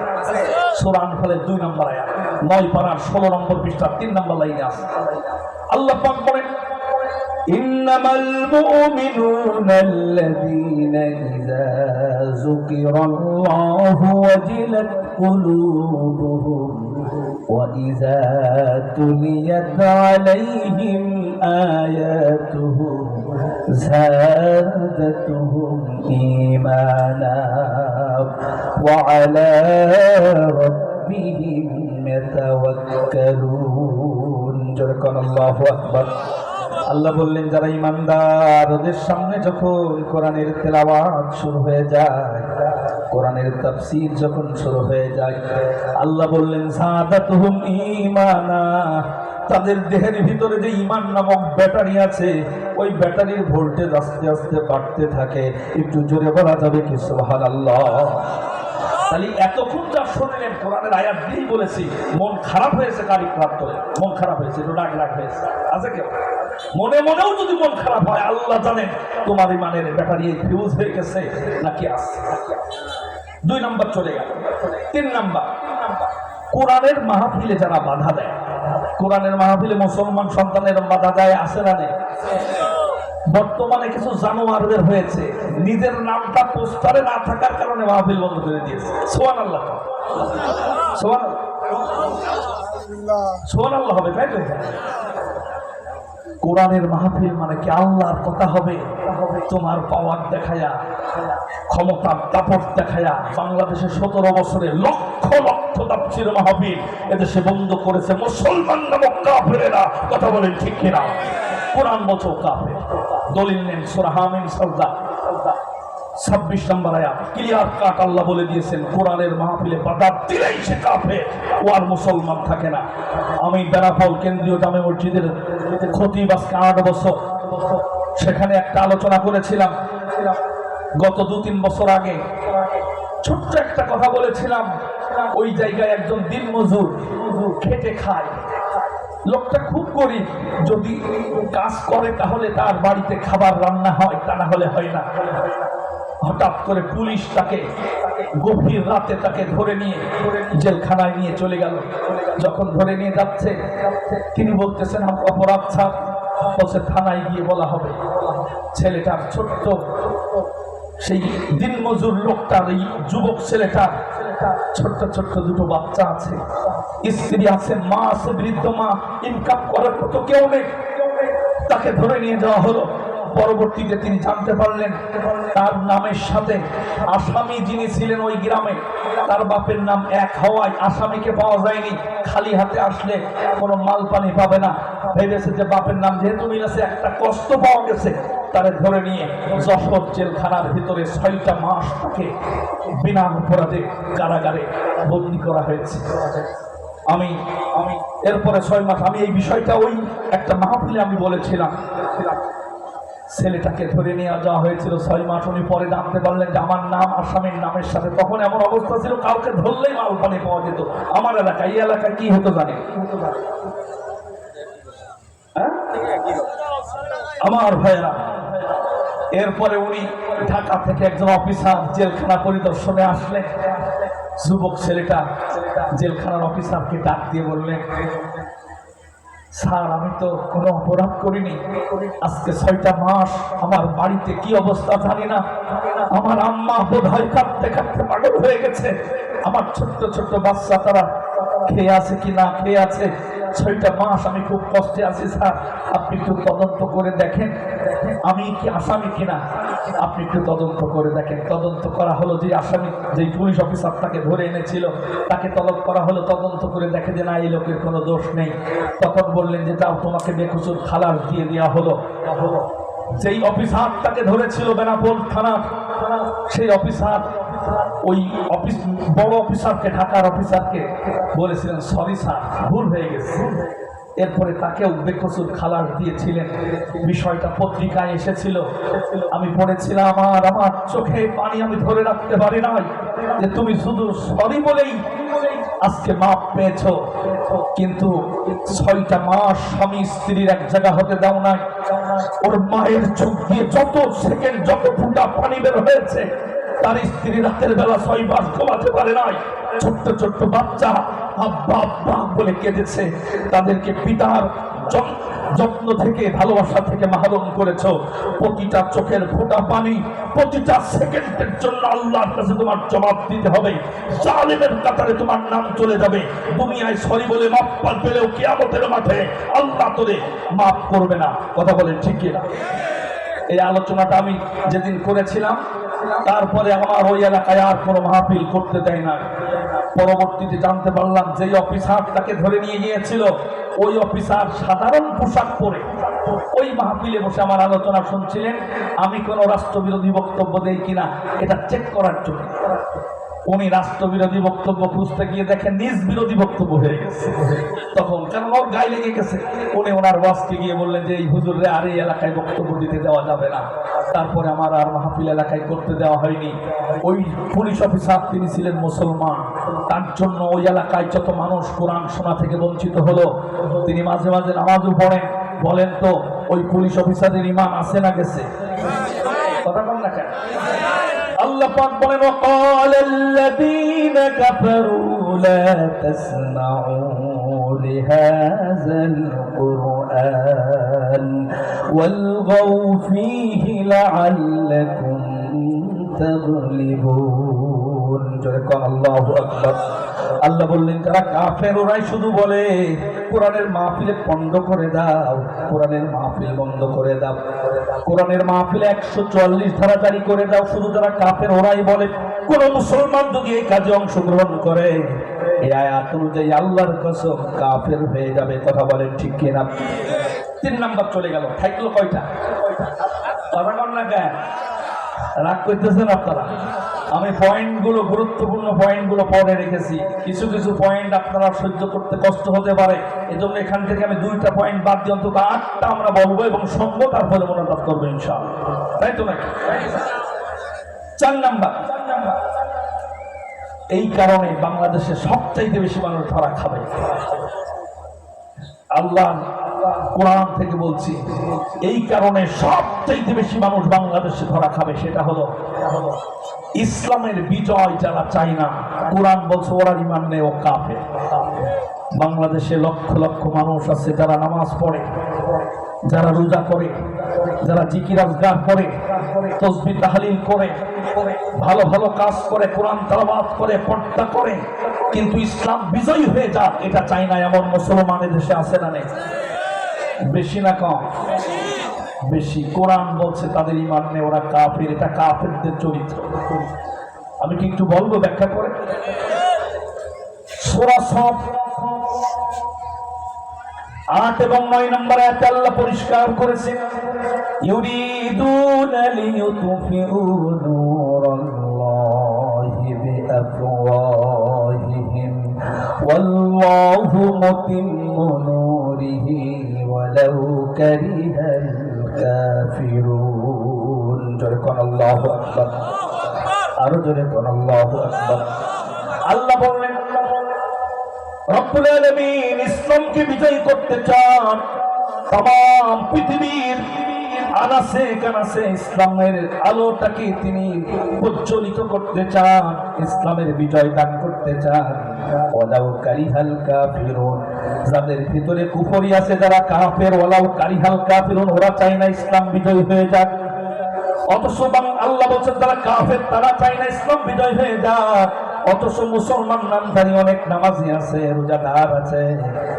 সূরা আনফালের 2 নম্বর আয়াত, 9 পারার 16 নম্বর পৃষ্ঠা 3 নম্বর লাইনে আছে। আল্লাহ পাক বলেন, ইন্নামাল মুমিনুনা আল্লাযীনা ইযা যুকিরাল্লাহু ওয়াজিলাত কুলুবুহুম وَإِذَا تُلِيَتْ عَلَيْهِمْ آيَاتُهُ زَادَتْهُمْ إِيمَانًا وَعَلَى رَبِّهِمْ يَتَوَكَّلُونَ। জোরে কোন আল্লাহু আকবার। আল্লাহ বললেন, যারা ইমানদার ওদের সামনে যখন কোরআনের তেলাওয়াত শুরু হয়ে যায়, কোরআনের তাফসীর যখন শুরু হয়ে যায়, আল্লাহ বললেন সাদাতুহুম ঈমানা। তাদের দেহের ভিতরে যে ঈমান নামক ব্যাটারি আছে, ওই ব্যাটারির ভোল্টেজ আস্তে আস্তে বাড়তে থাকে। একটু জোরে বলা যাবে কি সুবহানাল্লাহ? তাহলে এতক্ষণ যা শুনলেন কোরআনের আয়াত দিয়েই বলেছি, মন খারাপ হয়েছে কারি প্রান্তরে, মন খারাপ হয়েছে, রাগ হয়েছে, আছে কেউ? মনে মনেও যদি মন খারাপ হয়, আল্লাহ জানেন তোমার ইমানের ব্যাটারি ফিউজ হয়ে গেছে নাকি আছে। 2 নম্বর চলে গেল। 3 নম্বর, কোরআনের মাহফিলে যারা বাধা দেয়, কোরআনের মাহফিলে মুসলমান সন্তানের বাধা দেয়, আছে না নেই? বর্তমানে কিছু জানোয়ারদের হয়েছে, নিজের নামটা পোস্টারে না থাকার কারণে মাহফিল বন্ধ করে দিয়েছে। সুবহানাল্লাহ, সুবহানাল্লাহ হবে, তাই তো? কোরআনের মাহফিল মানে কি আল্লাহর কথা হবে, তোমার পাওয়ার দেখায়া, ক্ষমতার দাপট দেখায়া। বাংলাদেশে 17 বছরে লক্ষ লক্ষ তাফসীর মাহফিল এদেশে বন্ধ করেছে মুসলমান নামক কাফেরেরা। কথা বলেন ঠিক কিনা? কোরআন বলছে কাফের। দলিল নেন সূরা হামিম সাজদা 26 নম্বর আয়াত, ক্লিয়ার কাট আল্লাহ বলে দিয়েছেন, কোরআনের মাহফিলে বাধা দিলেই সে কাফের, ও আর মুসলমান থাকে না। আমি বেনাপোল কেন্দ্রীয় জামে মসজিদের খতিব, আজকে 8 বছর সেখানে একটা আলোচনা করেছিলাম। গত 2-3 বছর আগে ছোট্ট একটা কথা বলেছিলাম। ওই জায়গায় একজন দিনমজুর খেটে খায়, লোকটা খুব গরিব, যদি কাজ করে তাহলে তার বাড়িতে খাবার রান্না হয়, তা না হলে হয় না। হঠাৎ করে পুলিশ তাকে গভীর রাতে তাকে ধরে নিয়ে জেলখানায় নিয়ে চলে গেল। যখন ধরে নিয়ে যাচ্ছে তিনি বলতেছেন অপরাধ ছাড়, বলছে থানায় গিয়ে বলা হবে। ছেলেটার ছোট্ট সেই দিনমজুর লোকটার, এই যুবক ছেলেটার ছোট্ট ছোট্ট দুটো বাচ্চা আছে, স্ত্রী আছে, মা আছে, বৃদ্ধ মা, ইনকাম করার মতো কেউ নেই। তাকে ধরে নিয়ে যাওয়া হলো। পরবর্তীতে তিনি জানতে পারলেন তার নামের সাথে আসামি যিনি ছিলেন ওই গ্রামে, তার বাপের নাম এক হওয়ায় আসামিকে পাওয়া যায়নি। খালি হাতে আসলে কোনো মাল পানি পাবে না, ভেবেছে যে বাপের নাম যেহেতু মিলেছে একটা কষ্ট পাওয়া গেছে, তারে ধরে নিয়ে যশোর জেলখানার ভিতরে 6টা মাস তাকে বিনা অপরাধে কারাগারে বন্দী করা হয়েছে। আমি এরপরে 6 মাস আমি এই বিষয়টা ওই একটা মাহফিলে আমি বলেছিলাম। ছেলেটাকে ধরে নিয়ে যাওয়া হয়েছিল 6 মাস। উনি পরে জানতে পারলেন যে আমার নাম আসামির নামের সাথে, তখন এমন অবস্থা ছিল কাউকে ধরলেই মাল পানি পাওয়া যেত। আমার এলাকায়, এই এলাকায় কি হতো জানেন? আমার ভাইয়েরা, এরপরে উনি ঢাকা থেকে একজন অফিসার জেলখানা পরিদর্শনে আসলেন। যুবক ছেলেটা জেলখানার অফিসারকে ডাক দিয়ে বললেন, স্যার আমি তো কোনো অপরাধ করিনি, আজকে 6টা মাস আমার বাড়িতে কি অবস্থা জানি না, আমার আম্মা বোধহয় কাঁদতে কাঁদতে পাগল হয়ে গেছে, আমার ছোট্ট ছোট্ট বাচ্চা তারা খেয়ে আছে কি না খেয়ে আছে, 6টা মাস আমি খুব কষ্টে আছি স্যার, আপনি একটু তদন্ত করে দেখেন আমি কি আসামি কিনা, আপনি একটু তদন্ত করে দেখেন। তদন্ত করা হলো, যে আসামি যেই পুলিশ অফিসার তাকে ধরে এনেছিল তাকে তলব করা হলো, তদন্ত করে দেখে যে না এই লোকের কোনো দোষ নেই। তখন বললেন যে যাও তোমাকে বেকসুর খালাস দিয়ে দেওয়া হলো। যেই অফিসার তাকে ধরেছিল বেনাপোল থানা, সেই অফিসার ওই অফিস বড় অফিসারকে, ঢাকার অফিসারকে বলেছিলেন সরি স্যার ভুল হয়ে গেছে। এরপরে তাকেও বেকসুর খালাস দিয়েছিলেন। বিষয়টা পত্রিকায় এসেছিল, আমি পড়েছিলাম, আমার চোখে পানি আমি ধরে রাখতে পারি নাই যে তুমি শুধু সরি বলেই আজকে মাপ পেয়েছ, কিন্তু 6টা মাস স্বামী স্ত্রীর এক জায়গা হতে দাও নাই। ওর মায়ের চোখ দিয়ে যত সেকেন্ড যত ফুটা পানি বের হয়েছে, তার স্ত্রী রাতের বেলা 6 মাস ঘুমাতে পারে নাই। ছোট্ট ছোট্ট বাচ্চা আব্বা আব্বা বলে কেঁদেছে। তাদেরকে পিতার যত্ন থেকে, ভালোবাসা থেকে মাহরুম করেছ। প্রতিটা চোখের ফোঁটা পানি, প্রতিটা সেকেন্ডের জন্য আল্লাহর কাছে তোমার জবাব দিতে হবে। জালিমের কাতারে তোমার নাম চলে যাবে। দুনিয়ায় সরি বলে মাপ পেলেও কিয়ামতের মাঠে আল্লাহ তোরে মাফ করবে না। কথা বলেন ঠিক কিনা? এই আলোচনাটা আমি যেদিন করেছিলাম, তারপরে আমার ওই এলাকায় আর কোনো মাহফিল করতে দেয় না। পরবর্তীতে জানতে পারলাম যেই অফিসার তাকে ধরে নিয়ে গিয়েছিল, ওই অফিসার সাধারণ পোশাক পরে ওই মাহফিলে বসে আমার আলোচনা শুনছিলেন। আমি কোনো রাষ্ট্রবিরোধী বক্তব্য দেই কিনা এটা চেক করার জন্য উনি রাষ্ট্রবিরোধী বক্তব্য খুঁজতে গিয়ে দেখেন নিজ বিরোধী বক্তব্য হয়ে গেছে। তখন কারণ ওর গায়ে লেগে গেছে, উনি ওনার ওয়াজকে গিয়ে বললেন যে এই হুজুরে আর এই এলাকায় বক্তব্য দিতে দেওয়া যাবে না। তারপরে আমার আর মাহফিল এলাকায় করতে দেওয়া হয়নি। ওই পুলিশ অফিসার তিনি ছিলেন মুসলমান, তার জন্য ওই এলাকায় যত মানুষ কোরআন শোনা থেকে বঞ্চিত হলো। তিনি মাঝে মাঝে নামাজও পড়েন। বলেন তো ওই পুলিশ অফিসারের ঈমান আছে না গেছে? কথা বল না কেন? আল্লাহ পাক বলেন ওয়াকালাল্লাযীনা কাফারু লা তাসমাউ লিহাযাল কুরআন ওয়ালগাউ ফীহি লাআল্লাকুম তাগলিবুন। জোরে কোন আল্লাহু আকবার। আল্লাহ বললেন যারা কাফের ওরাই শুধু বলে কোরআনের মাহফিলে বন্ধ করে দাও, কোরআনের মাহফিল বন্ধ করে দাও, কোরআনের মাহফিলে 144 ধারা জারি করে দাও। শুধু যারা কাফের ওরাই বলে। কোন মুসলমান যদি এই কাজে অংশগ্রহণ করে এই আয়াত অনুযায়ী আল্লাহর কসম কাফের হয়ে যাবে। কথা বলেন ঠিক কিনা? 3 নাম্বার চলে গেল। থাকলো কয়টা? কথা বল না কেন? রাগ করতেছেন আপনারা? আমি পয়েন্টগুলো, গুরুত্বপূর্ণ পয়েন্টগুলো পরে রেখেছি। কিছু কিছু পয়েন্ট আপনারা সহ্য করতে কষ্ট হতে পারে, এজন্য এখান থেকে আমি 2টা পয়েন্ট বাদ দিয়ে অন্তত 8টা আমরা বলবো এবং শুনবো, তারপরে মনোনাদ করবো ইনশাআল্লাহ। তাই তো নাকি? 4 নাম্বার, এই কারণে বাংলাদেশে সবচাইতে বেশি মানুষ ধরা খাবে। আল্লাহ কোরআন থেকে বলছি। এই কারণে সবচেয়ে বেশি মানুষ বাংলাদেশে ধরা খাবে, সেটা হলো ইসলামের বিজয় যারা চায় না। কোরআন বলছে ওরা ঈমান নেই, ও কাফের। বাংলাদেশে লক্ষ লক্ষ মানুষ আছে যারা নামাজ পড়ে, যারা রোজা করে, যারা জিকির আজকার করে, তাসবিহ তাহলিল করে, ভালো ভালো কাজ করে, কোরআন তেলাওয়াত করে, পর্দা করে, কিন্তু ইসলাম বিজয়ী হয়ে যাক এটা চাই না। এমন মুসলমান দেশে আছে না নেই? বেশি না কম? বেশি। কোরআন বলছে তাদের ঈমান নেই, ওরা কাফের। এটা কাফেরদের চরিত্র। আমি কি একটু বলবো, ব্যাখ্যা করে? সূরা সফ 8 এবং 9 নম্বর আয়াতে আল্লাহ পরিষ্কার করেছেন, ইউরিদুনা লিইউতফিউ নূরাল্লাহি বিআফওয়াহিহিম ওয়াল্লাহু মুতিম্মু নূরিহি ওয়ালাউ কারিহাল কাফিরুন। জোরে কোন আল্লাহু আকবার, আরো জোরে কোন আল্লাহু আকবার। আল্লাহ বললেন, রব্বুল আলামিন ইসলামকে বিজয় করতে চান। तमाम পৃথিবীর আনাসে কানাসে ইসলামের আলোটাকে তিনি প্রজ্বলিত করতে চান, ইসলামের বিজয় দান করতে চান। ওয়ালাউ কারিহাল কাফিরুন, যাদের ভিতরে কুফরি আছে, যারা কাফের, ওয়ালাউ কারিহাল কাফিরুন, ওরা চায় না ইসলাম বিজয় হয়ে যাক। অথচ আল্লাহ বলছেন যারা কাফের তারা চায় না ইসলাম বিজয় হয়ে যাক। অথচ মুসলমান নামধারী অনেক নামাজি আছে, রোজাদার আছে,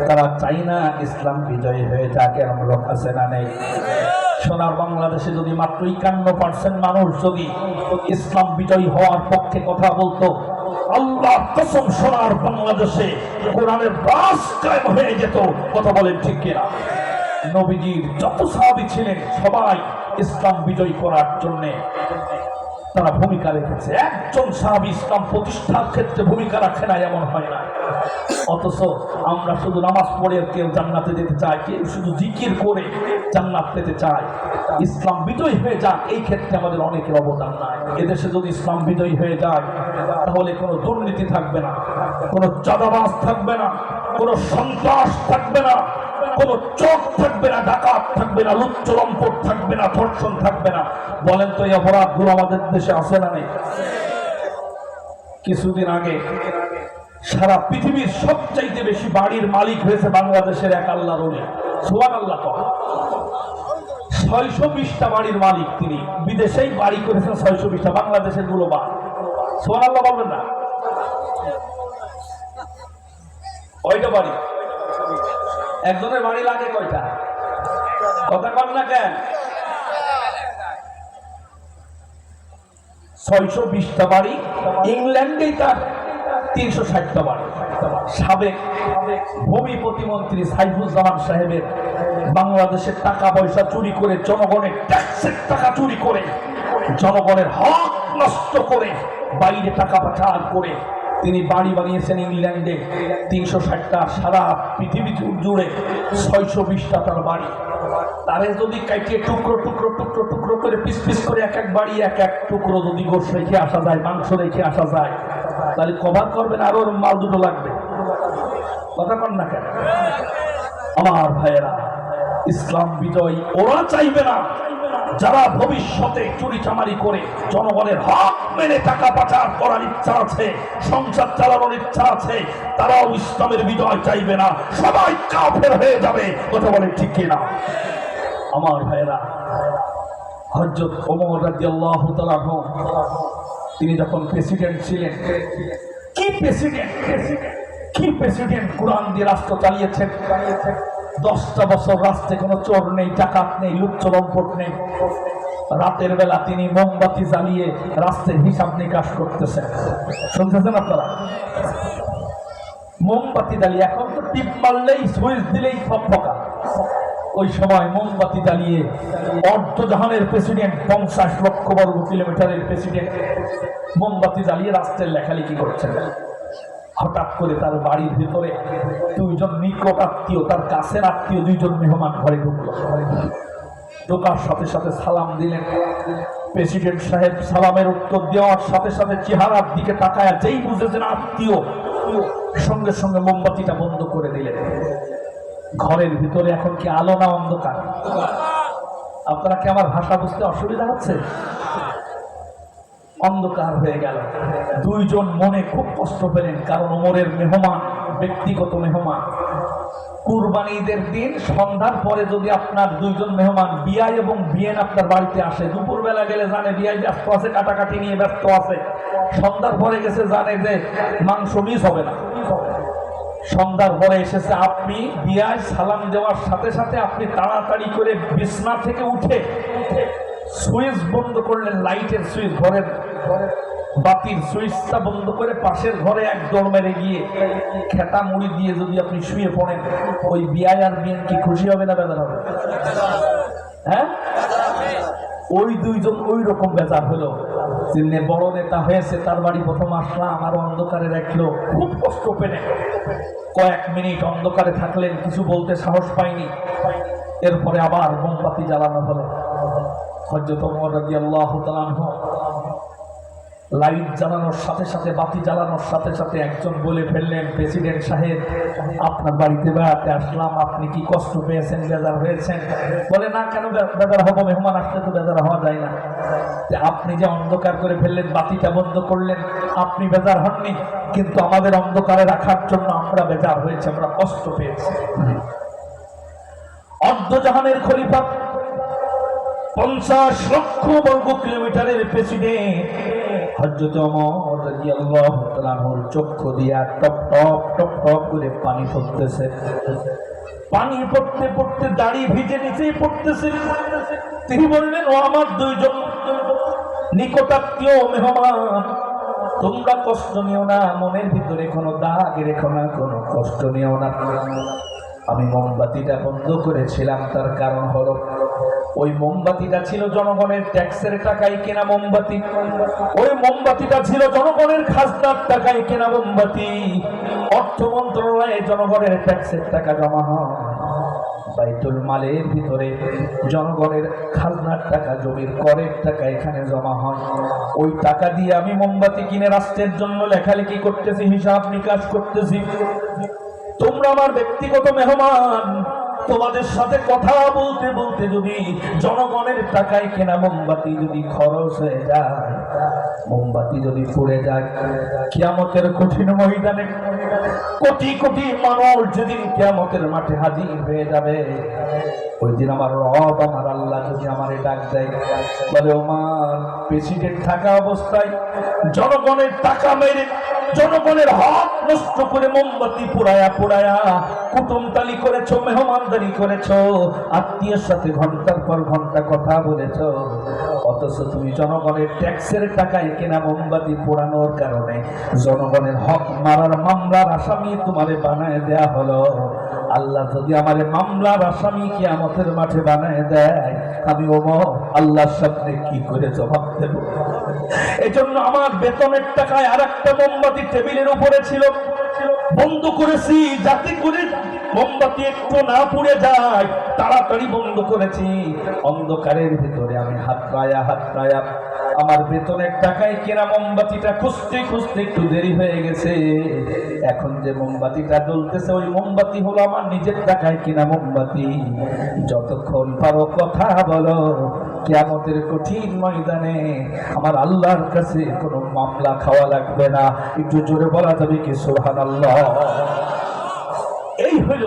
তারা চাই না ইসলাম বিজয়ী হয়ে যাক। এরকম লোক আছে না নেই? সোনার বাংলাদেশে যদি মাত্র 51% মানুষ যদি ইসলাম বিজয়ী হওয়ার পক্ষে কথা বলতো, আল্লাহ কসম সোনার বাংলাদেশে কোরআনের রাজ কায়েম হয়ে যেত। কথা বলেন ঠিক কিনা? নবীজির যত সাহাবী ছিলেন সবাই ইসলাম বিজয়ী করার জন্য তারা ভূমিকা রেখেছে। একজন সাহাবী ইসলাম প্রতিষ্ঠার ক্ষেত্রে ভূমিকা রাখে না এমন হয় না। অথচ আমরা শুধু নামাজ পড়ে কেউ জান্নাতে যেতে চাই, কেউ শুধু জিকির করে জান্নাত পেতে চায়। ইসলাম বিজয়ী হয়ে যাক এই ক্ষেত্রে আমাদের অনেকের অবদান নাই। এদেশে যদি ইসলাম বিজয়ী হয়ে যায় তাহলে কোনো দুর্নীতি থাকবে না, কোনো চাঁদাবাজ থাকবে না, কোনো সন্ত্রাস থাকবে না, কোনো চোর থাকবে না, ডাকাত থাকবে না, লুচ্চলম্পট থাকবে না, ধর্ষণ থাকবে না। বলেন তো এই অপরাধগুলো আমাদের দেশে আছে না নেই? কিছুদিন আগে সারা পৃথিবীর সবচাইতে বেশি বাড়ির মালিক হয়েছে বাংলাদেশের এক আল্লাহর ওলি, সুবহানাল্লাহ। 620টা বাড়ির মালিক তিনি। বিদেশেই বাড়ি করেছেন 620টা, বাংলাদেশের গুলো বা সুবহানাল্লাহ বলবেন না? কয়টা বাড়ি? একজনের বাড়ি লাগে কয়টা? কথা কন না কেন? 620টা বাড়ি। ইংল্যান্ডেই তার 360টা বাড়ি। সাবেক ভূমি প্রতিমন্ত্রী সাইফুজ্জামান সাহেবের বাংলাদেশের টাকা পয়সা চুরি করে, জনগণের ট্যাক্সের টাকা চুরি করে, জনগণের হক নষ্ট করে, বাইরে টাকা পাচার করে তিনি বাড়ি বানিয়েছেন ইংল্যান্ডে 360টা। সারা পৃথিবী জুড়ে 620টা তার বাড়ি। তারে যদি কাটিয়ে টুকরো টুকরো টুকরো টুকরো করে পিস পিস করে এক এক বাড়ি এক এক টুকরো যদি গোশ রেখে আসা যায়, মাংস রেখে আসা যায়, তাহলে কভার করবেন আরো মাল দুটো লাগবে। কথা কন না কেন? আমার ভাইয়েরা, ইসলাম বিজয় ওরা চাইবে না যারা ভবিষ্যতে চুরি চামারি করে জনগণের হক মেনে টাকা পাচার করার ইচ্ছা আছে, সংসার চালানোর ইচ্ছা আছে, তারাও ইসলামের বিজয় চাইবে না। সবাই কাফের হয়ে যাবে। কথা বলে ঠিক কিনা? আমার ভাইয়েরা, হযরত ওমর রাদিয়াল্লাহু তাআলা আনহু তিনি যখন প্রেসিডেন্ট ছিলেন, কি প্রেসিডেন্ট কোরআন দিয়ে রাষ্ট্র চালিয়েছেন। 10টা বছর রাষ্ট্রে কোনো চোর নেই, ডাকাত নেই, লুচ্চলম্পট নেই। রাতের বেলা তিনি মোমবাতি জ্বালিয়ে রাষ্ট্রের হিসাব নিকাশ করতেছেন। শুনতেছেন আপনারা? মোমবাতি জ্বালিয়ে, এখন তো টিপ মারলেই সুইচ দিলেই ফকফকা। ওই সময় মোমবাতি জ্বালিয়ে অর্ধজাহানের প্রেসিডেন্ট, 50 লক্ষ বর্গ কিলোমিটারের প্রেসিডেন্ট মোমবাতি জ্বালিয়ে রাষ্ট্রের লেখালেখি করছেন। হঠাৎ করে তার বাড়ির ভিতরে দুইজন নিকট আত্মীয়, তার কাছের আত্মীয় দুইজন মেহমান ঘরে ঢুকলো। ঢোকার সাথে সাথে সালাম দিলেন। প্রেসিডেন্ট সাহেব সালামের উত্তর দেওয়ার সাথে সাথে চেহারার দিকে তাকায় যেই বুঝেছেন আত্মীয়, সঙ্গে সঙ্গে মোমবাতিটা বন্ধ করে দিলেন। ঘরের ভিতরে এখন কি আলো না অন্ধকার? আপনারা কি আমার ভাষা বুঝতে অসুবিধা হচ্ছে? অন্ধকার হয়ে গেল। দুইজন মনে খুব কষ্ট পেলেন, কারণ ওমরের মেহমান, ব্যক্তিগত মেহমান। কুরবানি ঈদের দিন সন্ধ্যার পরে যদি আপনার দুইজন মেহমান বিআই এবং বিএন আপনার বাড়িতে আসে, দুপুরবেলা গেলে জানে বিআই ব্যস্ত আছে, কাটাকাটি নিয়ে ব্যস্ত আছে, সন্ধ্যার পরে গেছে জানে যে মাংস মিস হবে না। সন্ধ্যার পরে এসেছে, আপনি বিআই সালাম দেওয়ার সাথে সাথে আপনি তাড়াতাড়ি করে বিছনা থেকে উঠে সুইচ বন্ধ করলেন, লাইটের সুইচ, ঘরের বাতির সুইচটা বন্ধ করে পাশের ঘরে এক দৌড় মেরে গিয়ে খেতা মুড়ি দিয়ে যদি আপনি শুয়ে পড়েন, ওই বিআই আর বিএন কি খুশি হবে না বেজার হবে? হ্যাঁ, ওই দুইজন ওই রকম বেজার হলো। যিনি বড় নেতা হয়েছে তার বাড়ি প্রথম আসলাম, আর অন্ধকারে রাখলো, খুব কষ্ট পেলে কয়েক মিনিট অন্ধকারে থাকলেন, কিছু বলতে সাহস পাইনি। এরপরে আবার মোমবাতি জ্বালানো হলো। হযরত ওমর রাদিয়াল্লাহু তাআলা আনহু লাইট জ্বালানোর সাথে সাথে, বাতি জ্বালানোর সাথে সাথে একজন বলে ফেললেন, প্রেসিডেন্ট সাহেব, আপনার বাড়িতে বেড়াতে আসলাম, আপনি কি কষ্ট পেয়েছেন, বেজার হয়েছেন? বলে, না, কেন বেজার হবো, মেহমান আসলে তো বেজার হওয়া যায় না। আপনি যে অন্ধকার করে ফেললেন, বাতিটা বন্ধ করলেন, আপনি বেজার হননি, কিন্তু আমাদের অন্ধকারে রাখার জন্য আমরা বেজার হয়েছে, আমরা কষ্ট পেয়েছি। অর্ধজাহানের খলিফা, 50 লক্ষ বর্গ কিলোমিটারের প্রেসিডেন্ট হযরত ওমর রাদিয়াল্লাহু তাআলা আনহুর চক্ষু দিয়া টপ টপ টপ টপ করে পানি পড়তেছে। পানি পড়তে পড়তে দাড়ি ভিজে নিচেই পড়তেছে। তিনি বললেন, ও আমার দুইজন নিকটাত্মীয় মেহমান, তোমরা কষ্ট নিও না, মনের ভিতরে কোনো দাগ রেখো না, কোনো কষ্ট নিও না। আমি মোমবাতিটা বন্ধ করেছিলাম, তার কারণ হলো ওই মোমবাতিটা ছিল জনগণের ট্যাক্সের টাকায় কেনা মোমবাতি, ওই মোমবাতিটা ছিল জনগণের খাজনার টাকায় কেনা মোমবাতি। অর্থ মন্ত্রণালয়ে জনগণের ট্যাক্সের টাকা জমা হয়, বাইতুল মালের ভিতরে জনগণের খাজনার টাকা, জমির করের টাকা এখানে জমা হয়। ওই টাকা দিয়ে আমি মোমবাতি কিনে রাষ্ট্রের জন্য লেখালেখি করতেছি, হিসাব নিকাশ করতেছি। তোমরা আমার ব্যক্তিগত মেহমান, তোমাদের সাথে কথা বলতে বলতে যদি জনগণের টাকায় কেনা মোমবাতি যদি খরচ হয়ে যায়, মোমবাতি যদি পুড়ে যায়, কিয়ামতের কঠিন ময়দানে কোটি কোটি মানুষ যেদিন কিয়ামতের মাঠে হাজির হয়ে যাবে, ওই দিন আমার রব, আমার আল্লাহ যদি আমারে ডাক দেয়, বলে, ওমর, প্রেসিডেন্ট থাকা অবস্থায় জনগণের টাকা মেরে, জনগণের হক নষ্ট করে মোমবাতি পোড়ায়া পোড়ায়া কুটুমতালি করেছো, মেহমানদারি করেছো, আত্মীয়ের সাথে ঘন্টার পর ঘন্টা কথা বলেছো, অথচ তুমি জনগণের ট্যাক্সের টাকায় কেনা মোমবাতি পোড়ানোর কারণে জনগণের হক মারার মামলার আসামি তোমারে বানায় দেয়া হলো। আল্লাহ যদি আমার মামলার আসামি কিয়ামতের মাঠে বানায় দেয়, আমি ওমর আল্লাহর সামনে কি করে জবাব দেব? এজন্য আমার বেতনের টাকায় আর একটা মোমবাতি টেবিলের উপরে ছিল, বন্ধ করেছি, যাতে করে মোমবাতি একটু না পুড়ে যায়, তাড়াতাড়ি বন্ধ করেছি। অন্ধকারের ভিতরে আমি হাত পায়া আমার বেতনের টাকায় কেনা মোমবাতিটা খুঁজতে খুঁজতে একটু দেরি হয়ে গেছে। এখন যে মোমবাতিটা জ্বলতেছে, ওই মোমবাতি হলো আমার নিজের টাকায় কেনা মোমবাতি। যতক্ষণ পারো কথা বলো, কিয়ামতের কঠিন ময়দানে আমার আল্লাহর কাছে কোনো মামলা খাওয়া লাগবে না। একটু জোরে বলা যাবে কি সুবহানাল্লাহ? এই হইল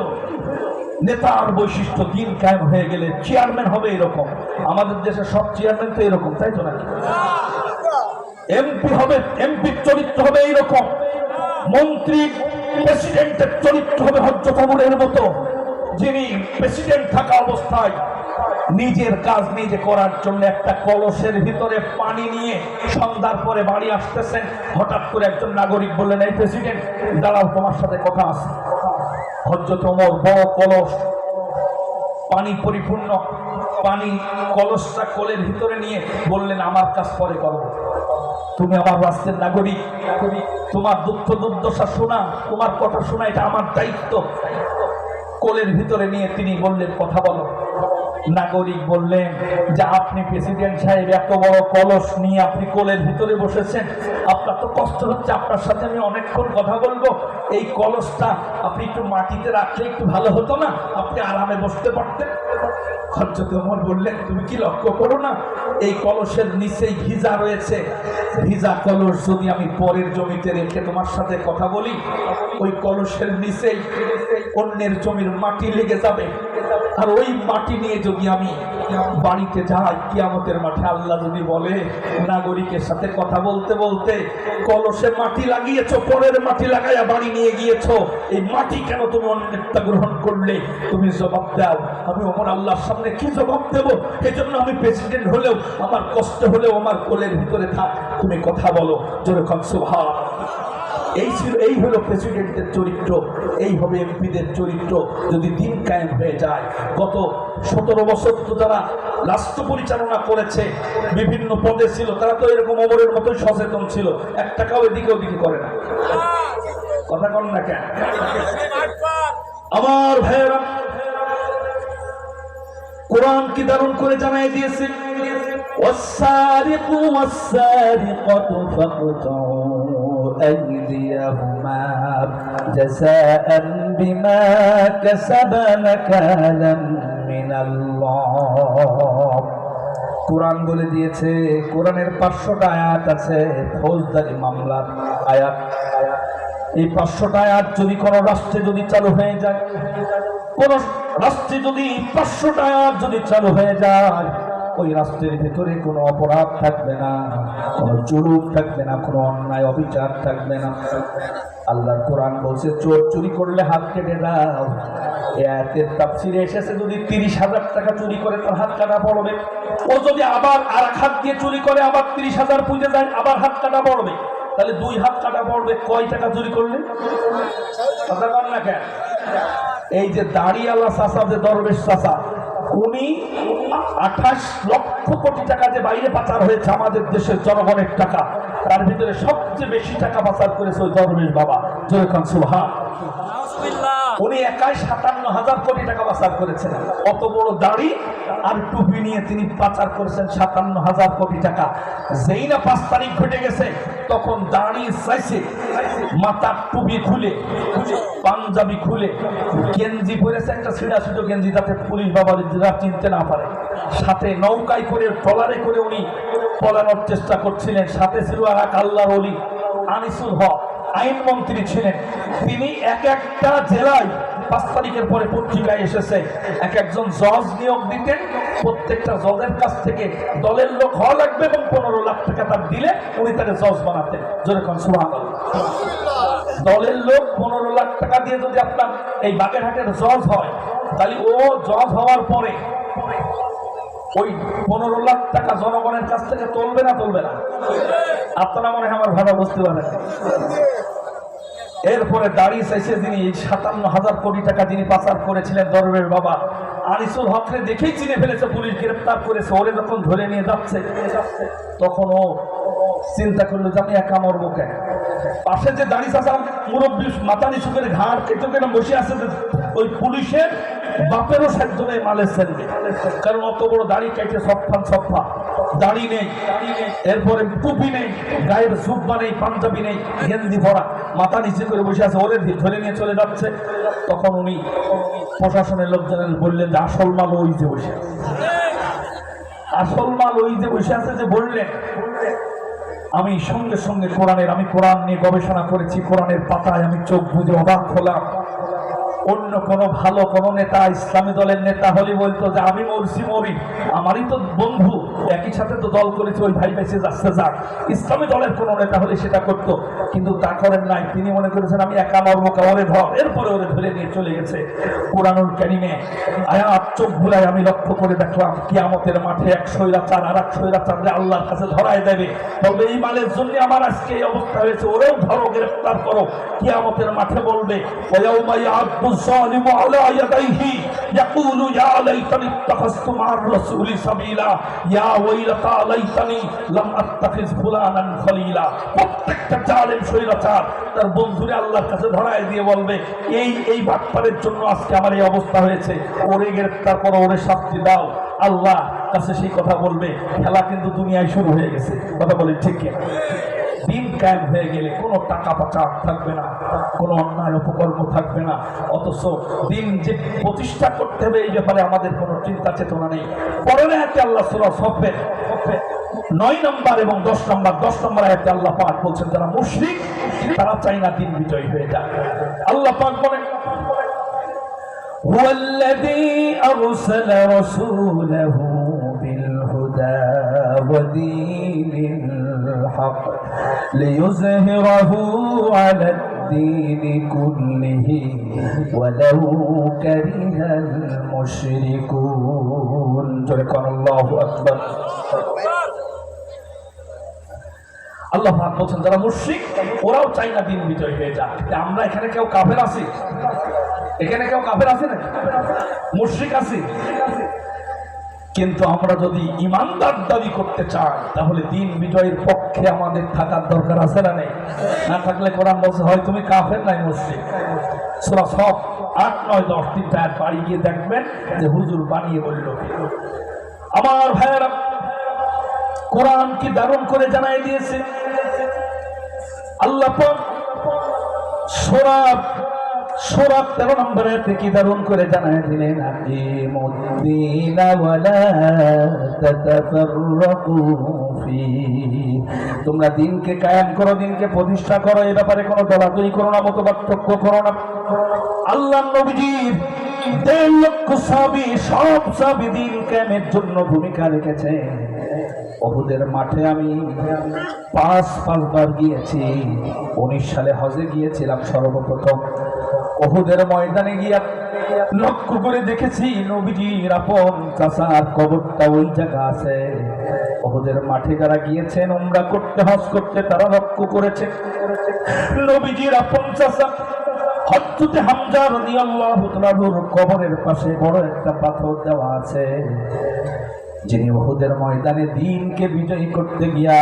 নেতার বৈশিষ্ট্য। দিন কায়েম হয়ে গেলে চেয়ারম্যান হবে এরকম। আমাদের দেশে সব চেয়ারম্যান তো এরকম, তাই তো নাকি? এমপি হবে, এমপির চরিত্র হবে এইরকম। মন্ত্রী, প্রেসিডেন্টের চরিত্র হবে হযরত ওমরের মতো, যিনি প্রেসিডেন্ট থাকা অবস্থায় নিজের কাজ নিজে করার জন্য একটা কলসের ভিতরে পানি নিয়ে সন্ধ্যার পরে বাড়ি আসতেছেন। হঠাৎ করে একজন নাগরিক বললেন, এই প্রেসিডেন্ট, দাঁড়াও, তোমার সাথে কথা আছে। হযরত ওমর বড় কলস, পানি পরিপূর্ণ পানি, কলসটা কোলের ভিতরে নিয়ে বললেন, আমার কাজ পরে করো, তুমি আমার রাষ্ট্রের নাগরিক, তোমার দুঃখ দুর্দশা শোনা, তোমার কথা শোনা, এটা আমার দায়িত্ব। কোলের ভিতরে নিয়ে তিনি বললেন, কথা বলো। নাগরিক বললেন যে আপনি প্রেসিডেন্ট সাহেব এত বড় কলস নিয়ে আপনি কোলের ভিতরে বসেছেন, আপনার তো কষ্ট হচ্ছে, আপনার সাথে আমি অনেকক্ষণ কথা বলবো, এই কলসটা আপনি একটু মাটিতে রাখলে একটু ভালো হতো না, আপনি আরামে বসতে পারতেন। হযরত ওমর বললেন তুমি কি লক্ষ্য করো না এই কলসের নিচেই ভিজা রয়েছে, ভিজা কলস যদি আমি পরের জমিতে রেখে তোমার সাথে কথা বলি, ওই কলসের নিচেই অন্যের জমির মাটি লেগে যাবে, আর ওই মাটি নিয়ে যদি আমি বাড়িতে যাই কিয়ামতের মাঠে আল্লাহ যদি বলে নাগরিকের সাথে কথা বলতে বলতে কলসে মাটি লাগিয়েছো, পরের মাটি লাগাইয়া বাড়ি নিয়ে গিয়েছো, এই মাটি কেন তুমি অন্যটা গ্রহণ করলে, তুমি জবাব দাও। আমি ওমর আল্লাহর সামনে কি জবাব দেবো? এই জন্য আমি প্রেসিডেন্ট হলেও আমার কষ্ট হলেও আমার কোলের ভিতরে থাক, তুমি কথা বলো, যেরকম সুবহান। এই হলো প্রেসিডেন্টের চরিত্র, এই হবে এমপিদের চরিত্র যদি দিন কায়েম হয়ে যায়। গত 17 বছর তো যারা রাষ্ট্র পরিচালনা করেছে, বিভিন্ন পদে ছিল, তারা তো এরকম ওমরের মতোই সচেতন ছিল, এক টাকাও এদিকে ওদিকে করে না। কথা বলেন না কেন আমার ভাইয়েরা? কোরআন কি দারুণ করে জানাই দিয়েছে, والسارق والسارقة فاقطعوا أيديهما جزاء بما كسبا نكالا من الله। কোরআন বলে দিয়েছে, কোরআনের 500টা আয়াত আছে ফৌজদারি মামলার আয়াত। এই 500টা আয়াত যদি কোনো রাষ্ট্রে যদি চালু হয়ে যায়, কোন রাষ্ট্রে যদি 500টা আয়াত যদি চালু হয়ে যায়, ওই রাষ্ট্রের ভেতরে কোনো অপরাধ থাকবে না, কোনো জুলুম থাকবে না, কোনো অন্যায় অবিচার থাকবে না। আল্লাহর কোরআন বলছে চোর চুরি করলে হাত কেটে দাও। এর তাফসিরে এসেছে যদি 30,000 টাকা চুরি করে তার হাত কাটা পড়বে, ও যদি আবার আর এক হাত দিয়ে চুরি করে আবার 30,000 পুঁজে যায় আবার হাত কাটা পড়বে, তাহলে 2 হাত কাটা পড়বে। কয় টাকা চুরি করলে? কথা বল না কেন? এই যে দাড়িওয়ালা চাচা, যে দরবেশ চাচা, উনি 28 লক্ষ কোটি টাকা যে বাইরে পাচার হয়েছে আমাদের দেশের জনগণের টাকা, তার ভিতরে সবচেয়ে বেশি টাকা পাচার করেছে ওই দরবেশ বাবা, যেরকম সুবহান। উনি একাই 57,000 কোটি টাকা পাচার করেছেন। অত বড় দাড়ি আর টুপি নিয়ে তিনি পাচার করেছেন 57,000 কোটি টাকা। যেই না 5 তারিখ ঘটে গেছে, তখন দাড়ি চাইছে, মাথার টুপি খুলে, পাঞ্জাবি খুলে, গেঞ্জি পরেছে একটা ছিঁড়া ছিটো গেঞ্জি, যাতে পুলিশ বাবার চিনতে না পারে। সাথে নৌকায় করে, ট্রলারে করে উনি পলানোর চেষ্টা করছিলেন। সাথে ছিল আর এক আল্লাহর ওলি আনিসুল হক, আইনমন্ত্রী ছিলেন। তিনি এক একটা জেলায় 5 তারিখের পরে পত্রিকায় এসেছে এক একজন জজ নিয়োগ দিতেন। প্রত্যেকটা জজের কাছ থেকে দলের লোক হওয়া লাগবে এবং 15 লাখ টাকা তার দিলে উনি তাকে জজ বানাতেন। যেরকম সুবহানাল্লাহ, দলের লোক 15 লাখ টাকা দিয়ে যদি আপনার এই বাগেরহাটের জজ হয়, তাহলে ও জজ হওয়ার পরে ওই 15 লাখ টাকা জনগণের কাছ থেকে তুলবে না? তুলবে না? আপনারা মনে হয় আমার ভালো বুঝতে পারেন। এরপরে দাঁড়িয়ে চাইছে যিনি 57,000 কোটি টাকা যিনি পাচার করেছিলেন, দরবেশ বাবা আনিসুল হকরে দেখেই চিনে ফেলেছে, পুলিশ গ্রেফতার করেছে। ওরে যখন ধরে নিয়ে যাচ্ছে, তখন ও চিন্তা করলো যে আমি একা মরবো কেন? পাশে যে দাঁড়িয়ে চাচা মুরব্বী মাথা নিচু করে ঘাড় কেটে কেটে বসে আছে, ওই পুলিশের বাপেরও সাধ্য নেই মালের সেলবে, কারণ অত বড় দাড়ি কেটে সফা দাড়ি নেই, এরপরে টুপি নেই, গায়ের জুব্বা নেই, পাঞ্জাবি নেই, গেঞ্জি ভরা, মাথা নিচে করে বসে আছে। ওরে ধরে নিয়ে চলে যাচ্ছে। তখন উনি প্রশাসনের লোকজনের বললেন যে আসল মাল ওই যে বসে আছে, আসল মাল ওই যে বসে আছে। যে বললেন আমি সঙ্গে সঙ্গে আমি কোরআন নিয়ে গবেষণা করেছি, কোরআনের পাতায় আমি চোখ বুঝে অবাক হলাম। অন্য কোন ভালো কোন নেতা, ইসলামী দলের নেতা হলে বলতো যে আমি মরি, আমারই তো বন্ধু, একই সাথে তো দল করেছে, ওই ভাই বেঁচে যাচ্ছে যাক। ইসলামী দলের কোন নেতা হলে সেটা করতো, কিন্তু তা করেন নাই। তিনি মনে করেছেন আমি একা মরবো, ওরে ধর। এরপরে ওরে ধরে নিয়ে চলে গেছে। কুরআনুল কারীমে আয়াত চোখ ভুলাই আমি লক্ষ্য করে দেখলাম, কিয়ামতের মাঠে এক স্বৈরাচার আর এক স্বৈরাচারকে আল্লাহর কাছে ধরায় দেবে, বলবে এই মালের জন্য আমার আজকে এই অবস্থা হয়েছে, ওরেও ধরো, গ্রেফতার করো। কিয়ামতের মাঠে বলবে ওয়াউমা ইয়াদু ينصالب على يديه يقول يا ليتني اتخذت مع الرسول سبيلا يا ويلتى ليتني لم اتخذ فلانا خليلا। প্রত্যেকটা জালেম স্বৈরাচার তার বন্ধুরে আল্লাহর কাছে ধরায় দিয়ে বলবে এই বাটপারের জন্য আজকে আমার এই অবস্থা হয়েছে, ওরে গ্রেফতার করো, ওরে শাস্তি দাও। আল্লাহ কাছে সেই কথা বলবে। খেলা কিন্তু দুনিয়ায় শুরু হয়ে গেছে, কথা বলে ঠিক কিনা? দিন কায়েম হয়ে গেলে কোনো টাকা পাচার থাকবে না, কোনো অন্যায় অপকর্ম থাকবে না। অথচ দিন যে প্রতিষ্ঠা করতে হবে এই ব্যাপারে আমাদের কোনো চিন্তা চেতনা নেই। পরের আয়াতে আল্লাহ সূরা সফের 9 নম্বর এবং 10 নম্বর আয়াতে আল্লাহ পাক বলছেন যারা মুশরিক তারা চায় না দিন বিজয়ী হয়ে যায়। আল্লাহ পাক বলেন هو الذي أرسل رسوله بالهدى ودين الحق ليظهره على الدين كله ولو كره المشركون الله أكبر। আল্লাহ পাক বলছেন যারা মুশরিক ওরাও চায় না দিন বিজয় হয়ে যাক। আমরা এখানে কেউ কাফের আছি? এখানে কেউ কাফের আছে না? মুশরিক আছে? কিন্তু আমরা যদি ইমানদার দাবি করতে চাই তাহলে দিন বিজয়ের পক্ষে আমাদের থাকার দরকার আছে না? নেই? না থাকলে কোরআন বলছে হয় তুমি কাফের নাই মুশরিক। সূরা সফ 8, 9, 10 তিনটা আয়াত পাড়ি গিয়ে দেখবেন যে হুজুর বানিয়ে বলল। আমার ভাইয়েরা কোরআন কি দারুণ করে জানাই দিয়েছে। আল্লাহ পাক সূরা 13 নম্বর আয়াতে কি দারুণ করে জানাই দিলেন আকিমুদ্দিন ওয়ালা তাতাফাররাকু ফি। তোমরা দিনকে কায়েম করো, দিনকে প্রতিষ্ঠা করো, এই ব্যাপারে কোনো দলাদলি করো না, মতপার্থক্য করো না। আল্লাহ নবীজির 1.5 লক্ষ সাহাবী সব সাহাবী দিন কায়েমের জন্য ভূমিকা রেখেছে। উহুদের মাঠে আমি 5 বার গিয়েছি। 19 সালে হজে গিয়েছিলাম সর্বপ্রথম। উহুদের ময়দানে গিয়ে লক্ষ্য করে দেখেছি নবীজির আপন চাচার কবরটা ওই জায়গা আছে। উহুদের মাঠে যারা গিয়েছেন উমরা করতে, হজ করতে, তারা লক্ষ্য করেছে নবীজির আপন চাচা হযরত হামজা রাদিয়াল্লাহু তাআলার কবরের পাশে বড় একটা পাথর দেওয়া আছে, যিনি উহুদের ময়দানে দ্বীনকে বিজয়ী করতে গিয়া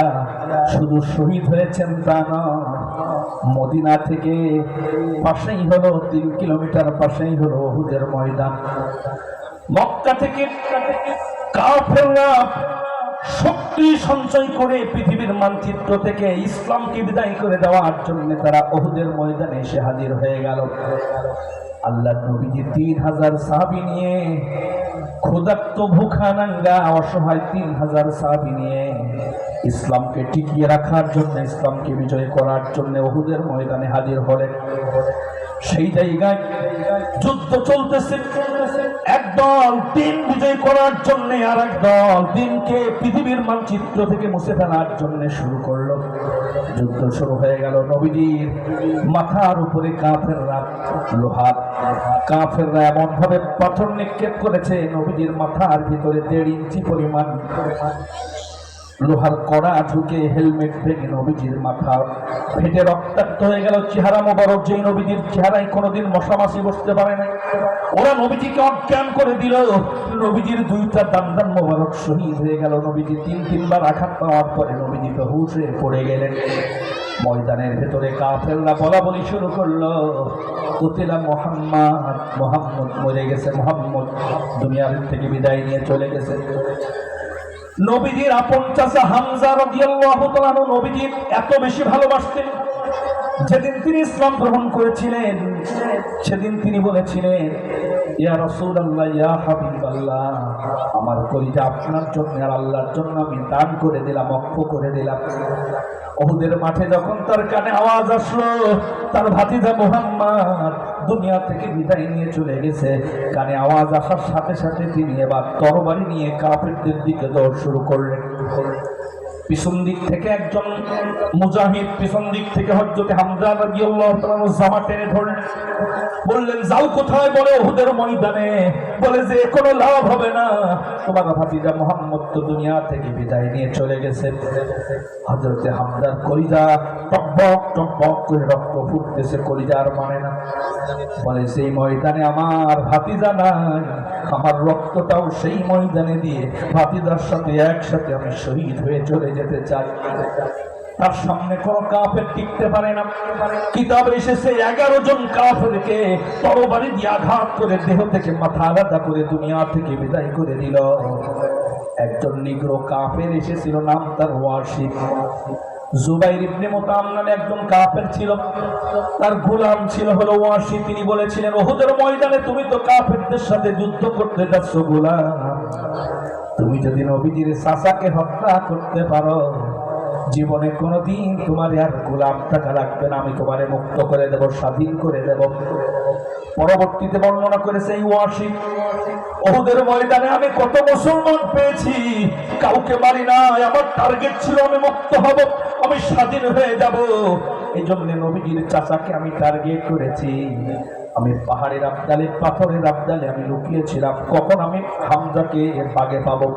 শুধু শহীদ হয়েছেন তা নয়, মদিনা থেকে পাশেই হলো 3 কিলোমিটার পাশেই হলো উহুদের ময়দান। মক্কা থেকে কাফেররা শক্তি সঞ্চয় করে পৃথিবীর মানচিত্র থেকে ইসলামকে বিদায় করে দেওয়ার জন্য তারা উহুদের ময়দানে এসে হাজির হয়ে গেল। আল্লাহ নবীজি 3000 সাহাবী নিয়ে, ক্ষুধার্ত ভুখা নাঙ্গা অসহায় 3000 সাহাবী নিয়ে ইসলামকে টিকিয়ে রাখার জন্য, ইসলামকে বিজয় করার জন্য উহুদের ময়দানে হাজির হলেন। সেই জায়গায় যুদ্ধ চলতেছে। একদল দিন বিজয় করার জন্য আর একদল দিনকে পৃথিবীর মানচিত্র থেকে মুছে ফেলার জন্য শুরু করলো। যুদ্ধ শুরু হয়ে গেল। নবীজির মাথার উপরে কাফেররা লোহার কাফেররা এমন ভাবে পাথর নিক্ষেপ করেছে নবীজির মাথার ভিতরে 1.5 ইঞ্চি পরিমাণ লোহার কড়া ঢুকে হেলমেট ভেঙে নবীজির মাথা ফেটে রক্তাক্ত হয়ে গেল। চেহারা মোবারক, যে নবীজির চেহারায় কোনোদিন মশা মাছি বসতে পারে না, ওরা নবীজিকে অজ্ঞান করে দিল। নবীজির 2টা দান্দান মোবারক শহীদ হয়ে গেল। নবীজি 3বার আঘাত পাওয়ার পরে নবীজি বেহুশ হয়ে পড়ে গেলেন। ময়দানের ভেতরে কাফেররা বলা বলি শুরু করলো, কুতিলা মুহাম্মদ, মুহাম্মদ মরে গেছে, মুহাম্মদ দুনিয়ার থেকে বিদায় নিয়ে চলে গেছে। নবীজির আপন চাচা হামজা রাদিয়াল্লাহু তাআলা নবীজির এত বেশি ভালোবাসতেন, যেদিন তিনি ইসলাম গ্রহণ করেছিলেন সেদিন তিনি বলেছিলেন, ইয়া রাসূলুল্লাহ, ইয়া হাবিবাল্লাহ, আমার কলিজা আপনার জন্য আর আল্লাহর জন্য আমি দান করে দিলাম, ওয়াকফ করে দিলাম। উহুদের মাঠে যখন তার কানে আওয়াজ আসলো তার ভাতিজা মুহাম্মদ দুনিয়া থেকে বিদায় নিয়ে চলে গেছে, কানে আওয়াজ আসার সাথে সাথে তিনি এবার তরবারি নিয়ে কাফেরদের দিকে দৌড় শুরু করলেন। পিছন দিক থেকে একজন মুজাহিদ, পিছন দিক থেকে হযরত হামজা রাদিয়াল্লাহু তাআলা জামা টেনে ধরলেন, বললেন যাও কোথায়? বলে উহুদের ময়দানে। বলে যে কোনো লাভ হবে না, তোমার ভাতিজা মুহাম্মদ তো দুনিয়া থেকে বিদায় নিয়ে চলে গেছে। হযরত হামজার কলিজা টকবক টকবক করে রক্ত ফুটতেছে, কলিজা আর মানে না। বলে সেই ময়দানে আমার ভাতিজা নাই, আমার রক্তটাও সেই ময়দানে দিয়ে ভাতিজার সাথে একসাথে আমি শহীদ হয়ে চলে যেতে চাই। তার সামনে কোন কাফের টিকতে পারে না। কিতাবে এসেছে 11 জন কাফেরকে তরবারি দিয়ে আঘাত করে দেহ থেকে মাথা আলাদা করে দুনিয়া থেকে বিদায় করে দিল। একজন নিগ্রো কাফের এসেছিল, নাম তার ওয়াসিক। জুবাইর ইবনে মুতাম নামে একজন কাফের ছিল, তার গোলাম ছিল হলো ওয়াসি। তিনি বলেছিলেন উহুদের ময়দানে তুমি তো কাফেরদের সাথে যুদ্ধ করতে যাচ্ছ গোলাম, তুমি যদি নবীজির চাচাকে হত্যা করতে পারো জীবনে কোনোদিন তোমার আর গোলাম থাকা লাগবে না, আমি তোমারে মুক্ত করে দেব, স্বাধীন করে দেব। পরবর্তীতে বর্ণনা করেছে এই ওয়াসি, উহুদের ময়দানে আমি কত মুসলমান পেয়েছি, কাউকে মারি নাই, আমার টার্গেট ছিল আমি মুক্ত হব, আমি স্বাধীন হয়ে যাব। এই জন্য নবীজির চাচাকে আমি টার্গেট করেছি। আমি পাহাড়ের আবদালে, পাথরের আবদালে আমি লুকিয়েছিলাম, কখন আমি হামজাকে বাগে পাবো।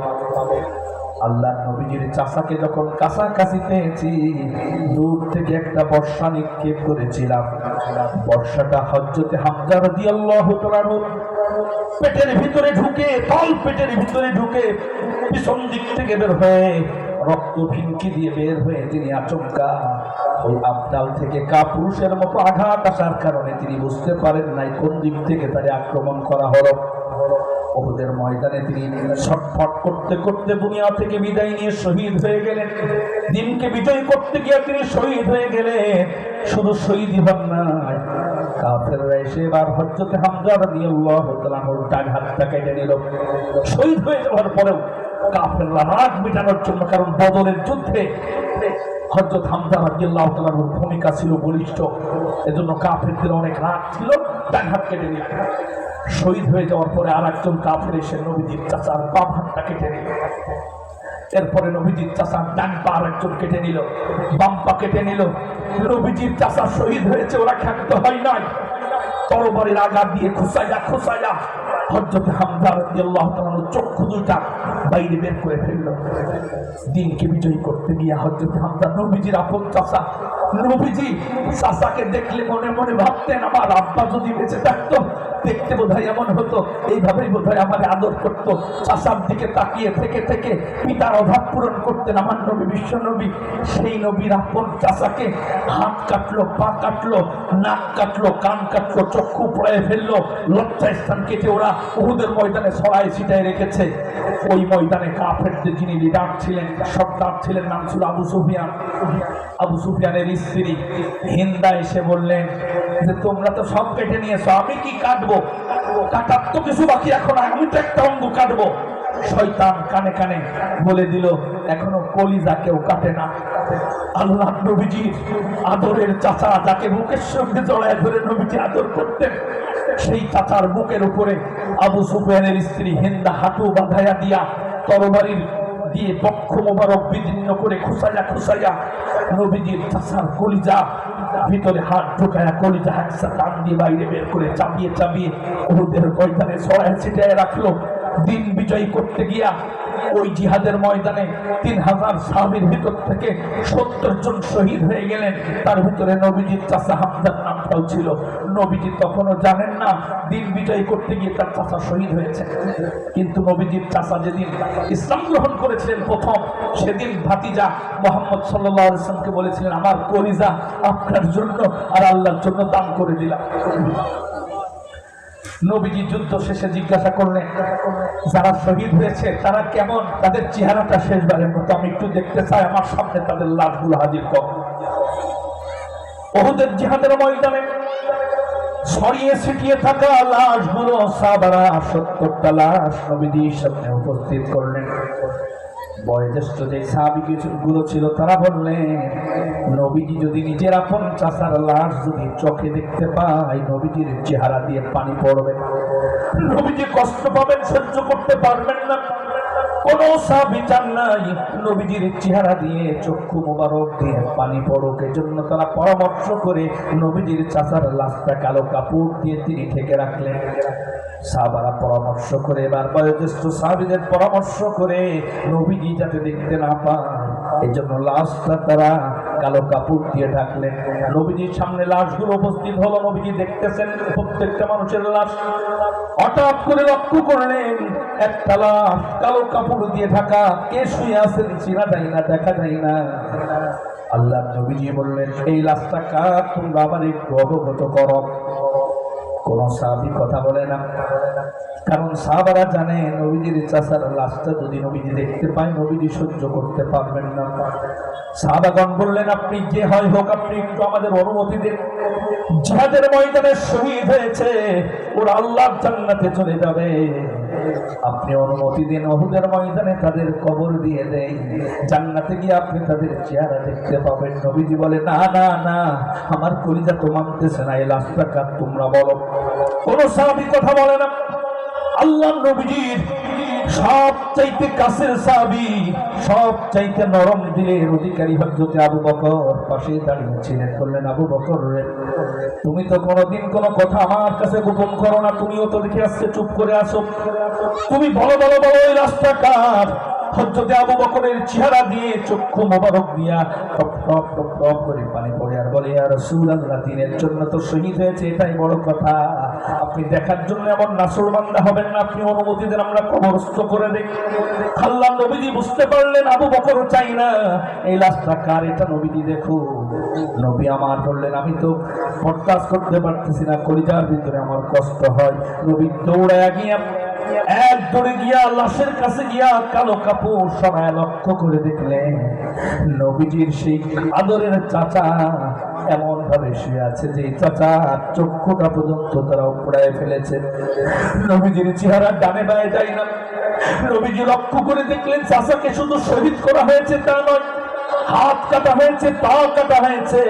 আল্লাহ নবীজির চাচাকে যখন কাছাকাছি পেয়েছি, দূর থেকে একটা বর্ষা নিক্ষেপ করেছিলাম। বর্ষাটা হযরত হামজা রাদিয়াল্লাহু তাআলা পেটের ভিতরে ঢুকে, তল পেটের ভিতরে ঢুকে পিছন দিক থেকে বের হয়ে রক্ত ফিনকি দিয়ে বের হয়ে তিনি আচমকা ওই আবদাল থেকে কাপুরুষের মতো আঘাত আসার কারণে তিনি বুঝতে পারেন নাই কোন দিক থেকে তারে আক্রমণ করা হলো। উহুদের ময়দানে তিনি ছটফট করতে করতে দুনিয়া থেকে বিদায় নিয়ে শহীদ হয়ে গেলেন। দিনকে বিজয় করতে গিয়ে তিনি শহীদ হয়ে গেলেন। শুধু শহীদই হন নাই, কাফেররা এসে এবার হযরত হামজা রাদিয়াল্লাহু তাআলা ডান হাতটা কেটে নিল। শহীদ হয়ে যাওয়ার পরেও কাফেররা রাগ মেটানোর জন্য, কারণ বদরের যুদ্ধে হযরত হামজা রাদিয়াল্লাহু তাআলার ভূমিকা ছিল বলিষ্ঠ, এজন্য কাফেরদের অনেক রাগ ছিল, ডান হাত কেটে নিল। শহীদ হয়ে যাওয়ার পরে আর একজন কাফের এসে নবীজির চাচার বাম হাতটা কেটে নিল। এরপরে নবীজির চাচার ডান পা একজন কেটে নিল, বাম পা কেটে নিল। নবীজির চাচা শহীদ হয়েছে, ওরা ক্ষান্ত হয় নাই, তরবারির আঘাত দিয়ে খুসাইয়া খুসাইয়া হযরত হামজা রাদিয়াল্লাহু তাআলার চক্ষু দুইটা বাইরে বের করে ফেলল। দিনকে বিজয়ী করতে গিয়ে হযরত হামজা নবীজির আপন চাচা, নবীজি চাচাকে দেখলে মনে মনে ভাবতেন আমার আব্বা যদি বেঁচে থাকতো দেখতে বোধহয় এমন হতো, এইভাবেই বোধহয় আমার আদর করতো। চাচার দিকে তাকিয়ে থেকে থেকে পিতার অভাব পূরণ করতেন আমার নবী, বিশ্ব নবী। সেই নবীর আপন চাচাকে হাত কাটলো, পা কাটলো, নাক কাটলো, কান কাটলো, চক্ষু পড়ায় ফেললো, লজ্জা স্থান কেটে ওরা উহুদের ময়দানে ছড়ায় ছিটায় রেখেছে। ওই ময়দানে কাফেরদের যিনি লিডার ছিলেন, সর্দার ছিলেন, নাম ছিল আবু সুফিয়ান। আবু সুফিয়ানের স্ত্রী হিন্দা এসে বললেন যে তোমরা তো সব কেটে নিয়েছো, আমি কি কাটবো? কাটার তো কিছু বাকি এখন, আমি তো একটা অঙ্গ কাটবো। শয়তান কানে কানে বলে দিল এখনো কলিজা কেউ কাটে না। আল্লাহ নবীজির আদরের চাচা, যাকে বুকের সঙ্গে জড়ায় ধরে নবীজি আদর করতেন, সেই চাচার বুকের উপরে আবু সুফিয়ানের স্ত্রী হিন্দা হাঁটু বাঁধাইয়া দিয়া তরবারির দিয়ে বক্ষ মোবারক বিদীর্ণ করে খুসাইয়া খুসাইয়া নবীজির চাচার কলিজা ভিতরে হাত ঢোকায়া কলিজা একসা টান দিয়ে বাইরে বের করে চাপিয়ে চাপিয়ে উহুদের ময়দানে ছড়ায় ছিটায় রাখলো। দিন বিজয়ী করতে গিয়া ওই জিহাদের ময়দানে 3000 সাহাবীর ভিতর থেকে 70 জন শহীদ হয়ে গেলেন। তার ভিতরে নবীজির চাচা হামজার নামটাও ছিল। নবীজি তখনও জানেন না দিন বিজয়ী করতে গিয়ে তার চাচা শহীদ হয়েছে। কিন্তু নবীজির চাচা যেদিন ইসলাম গ্রহণ করেছিলেন প্রথম, সেদিন ভাতিজা মুহাম্মদ সাল্লাল্লাহু আলাইহি ওয়াসাল্লামকে বলেছিলেন আমার কলিজা আপনার জন্য আর আল্লাহর জন্য দান করে দিলাম। নবীজি যুদ্ধ শেষে জিজ্ঞাসা করলেন যারা শহীদ হয়েছে তারা কেমন, তাদের চেহারাটা শেষবারের মতো আমি একটু দেখতে চাই, আমার সামনে তাদের লাশগুলো হাজির কর। উহুদের জিহাদের ময়দানে ছড়িয়ে ছিটিয়ে থাকা লাশগুলো, সাহাবারা 70টা লাশ নবীজির সামনে উপস্থিত করলেন। বয়োজ্যেষ্ঠ যে সাহাবীগুলো ছিল তারা বললেন নবীজি যদি নিজের আপন চাচার লাশ যদি চোখে দেখতে পায়, নবীজির চেহারা দিয়ে পানি পড়বে, নবীজি কষ্ট পাবেন, সহ্য করতে পারবেন না। কোন সাহাবী চান নাই নবীজির চেহারা দিয়ে চক্ষু মোবারক দিয়ে পানি পড়ুক, এজন্য তারা পরামর্শ করে নবীজির চাচার লাশটা কালো কাপড় দিয়ে তিনি ঢেকে রাখলেন। সাহাবারা পরামর্শ করে, এবার বয়োজ্যেষ্ঠ সাহাবীদের পরামর্শ করে নবীজি যাতে দেখতে না পান এই জন্য লাশটা তারা কালো কাপড় দিয়ে ঢাকলেন। নবীজির সামনে লাশগুলো উপস্থিত হলো, নবীজি দেখতেছেন প্রত্যেকটা মানুষের লাশ। হঠাৎ করে লক্ষ্য করলেন একটা লাশ কালো কাপড় দিয়ে ঢাকা, কে শুয়ে আছেন চিনা যায় না, দেখা যায় না। আল্লাহ নবীজি বললেন, এই লাশটা কার তোমরা আবার একটু অবগত করো। কোন সাহাবী কথা বলে না, কারণ সাহাবারা জানে নবীজির চাচার লাশটা যদি নবীজি দেখতে পায় নবীজি সহ্য করতে পারবেন না। সাহাবাগণ বললেন, আপনি যে হয় হোক, আপনি একটু আমাদের অনুমতি দিন। জিহাদের ময়দানে শহীদ হয়েছে, ওরা আল্লাহর জান্নাতে চলে যাবে, আপনি অনুমতি দিন। উহুদের ময়দানে তাদের কবর দিয়ে দেই, জান্নাতে গিয়ে আপনি তাদের চেহারা দেখতে পাবেন। নবীজি বলে, না না না, আমার কলিজা তো মানতেছে না, এই লাশটা কার তোমরা বলো। কোন সাহাবী কথা বলে না। আল্লাহ নবীজির সব চাইতে কাছের সাহাবী, সব চাইতে নরম দিলের অধিকারী হযরত আবু বকর পাশে দাঁড়িয়েছিলেন। বললেন, আবু বকর রে, তুমি তো কোনোদিন কোনো কথা আমার কাছে গোপন করো না, তুমিও তো দেখে আসছে চুপ করে আসো, তুমি বলো বলো বলো এই রাস্তা কার। হযরত আবু বকরের চেহারা দিয়ে চক্ষু মোবারক দিয়া টপ টপ টপ টপ করে পানি পড়ে আর বলে, ইয়া রাসূলুল্লাহ, দিনের জন্য তো শহীদ হয়েছে, এটাই বড় কথা, আপনি দেখার জন্য এমন নাসরবান্দা হবেন না, আপনি অনুমতি দেন আমরা কবরস্থ করে দেই। আল্লাহ নবীজি বুঝতে পারলেন আবু বকর চাই না, এই লাশটা কার এটা নবীজি দেখো। নবী আমার বললেন, আমি তো বরদাস্ত করতে পারতেছি না, কলিজার ভিতরে আমার কষ্ট হয়। নবী দৌড়ায় গিয়া এক দৌড়ে গিয়া লাশের কাছে গিয়া কালো কাপড় সরায় লক্ষ্য করে দেখলেন নবীজির সেই আদরের চাচা এমন ভাবে শুয়ে আছে যে চাচা চক্ষুটা পর্যন্ত তারা উপড়ায় ফেলেছে। নবীজির চেহারা ডানে বায়ে যায় না। নবীজি লক্ষ্য করে দেখলেন চাচাকে শুধু শহীদ করা হয়েছে তা নয়, হাত কাটা হয়েছে, পা কাটা হয়েছে,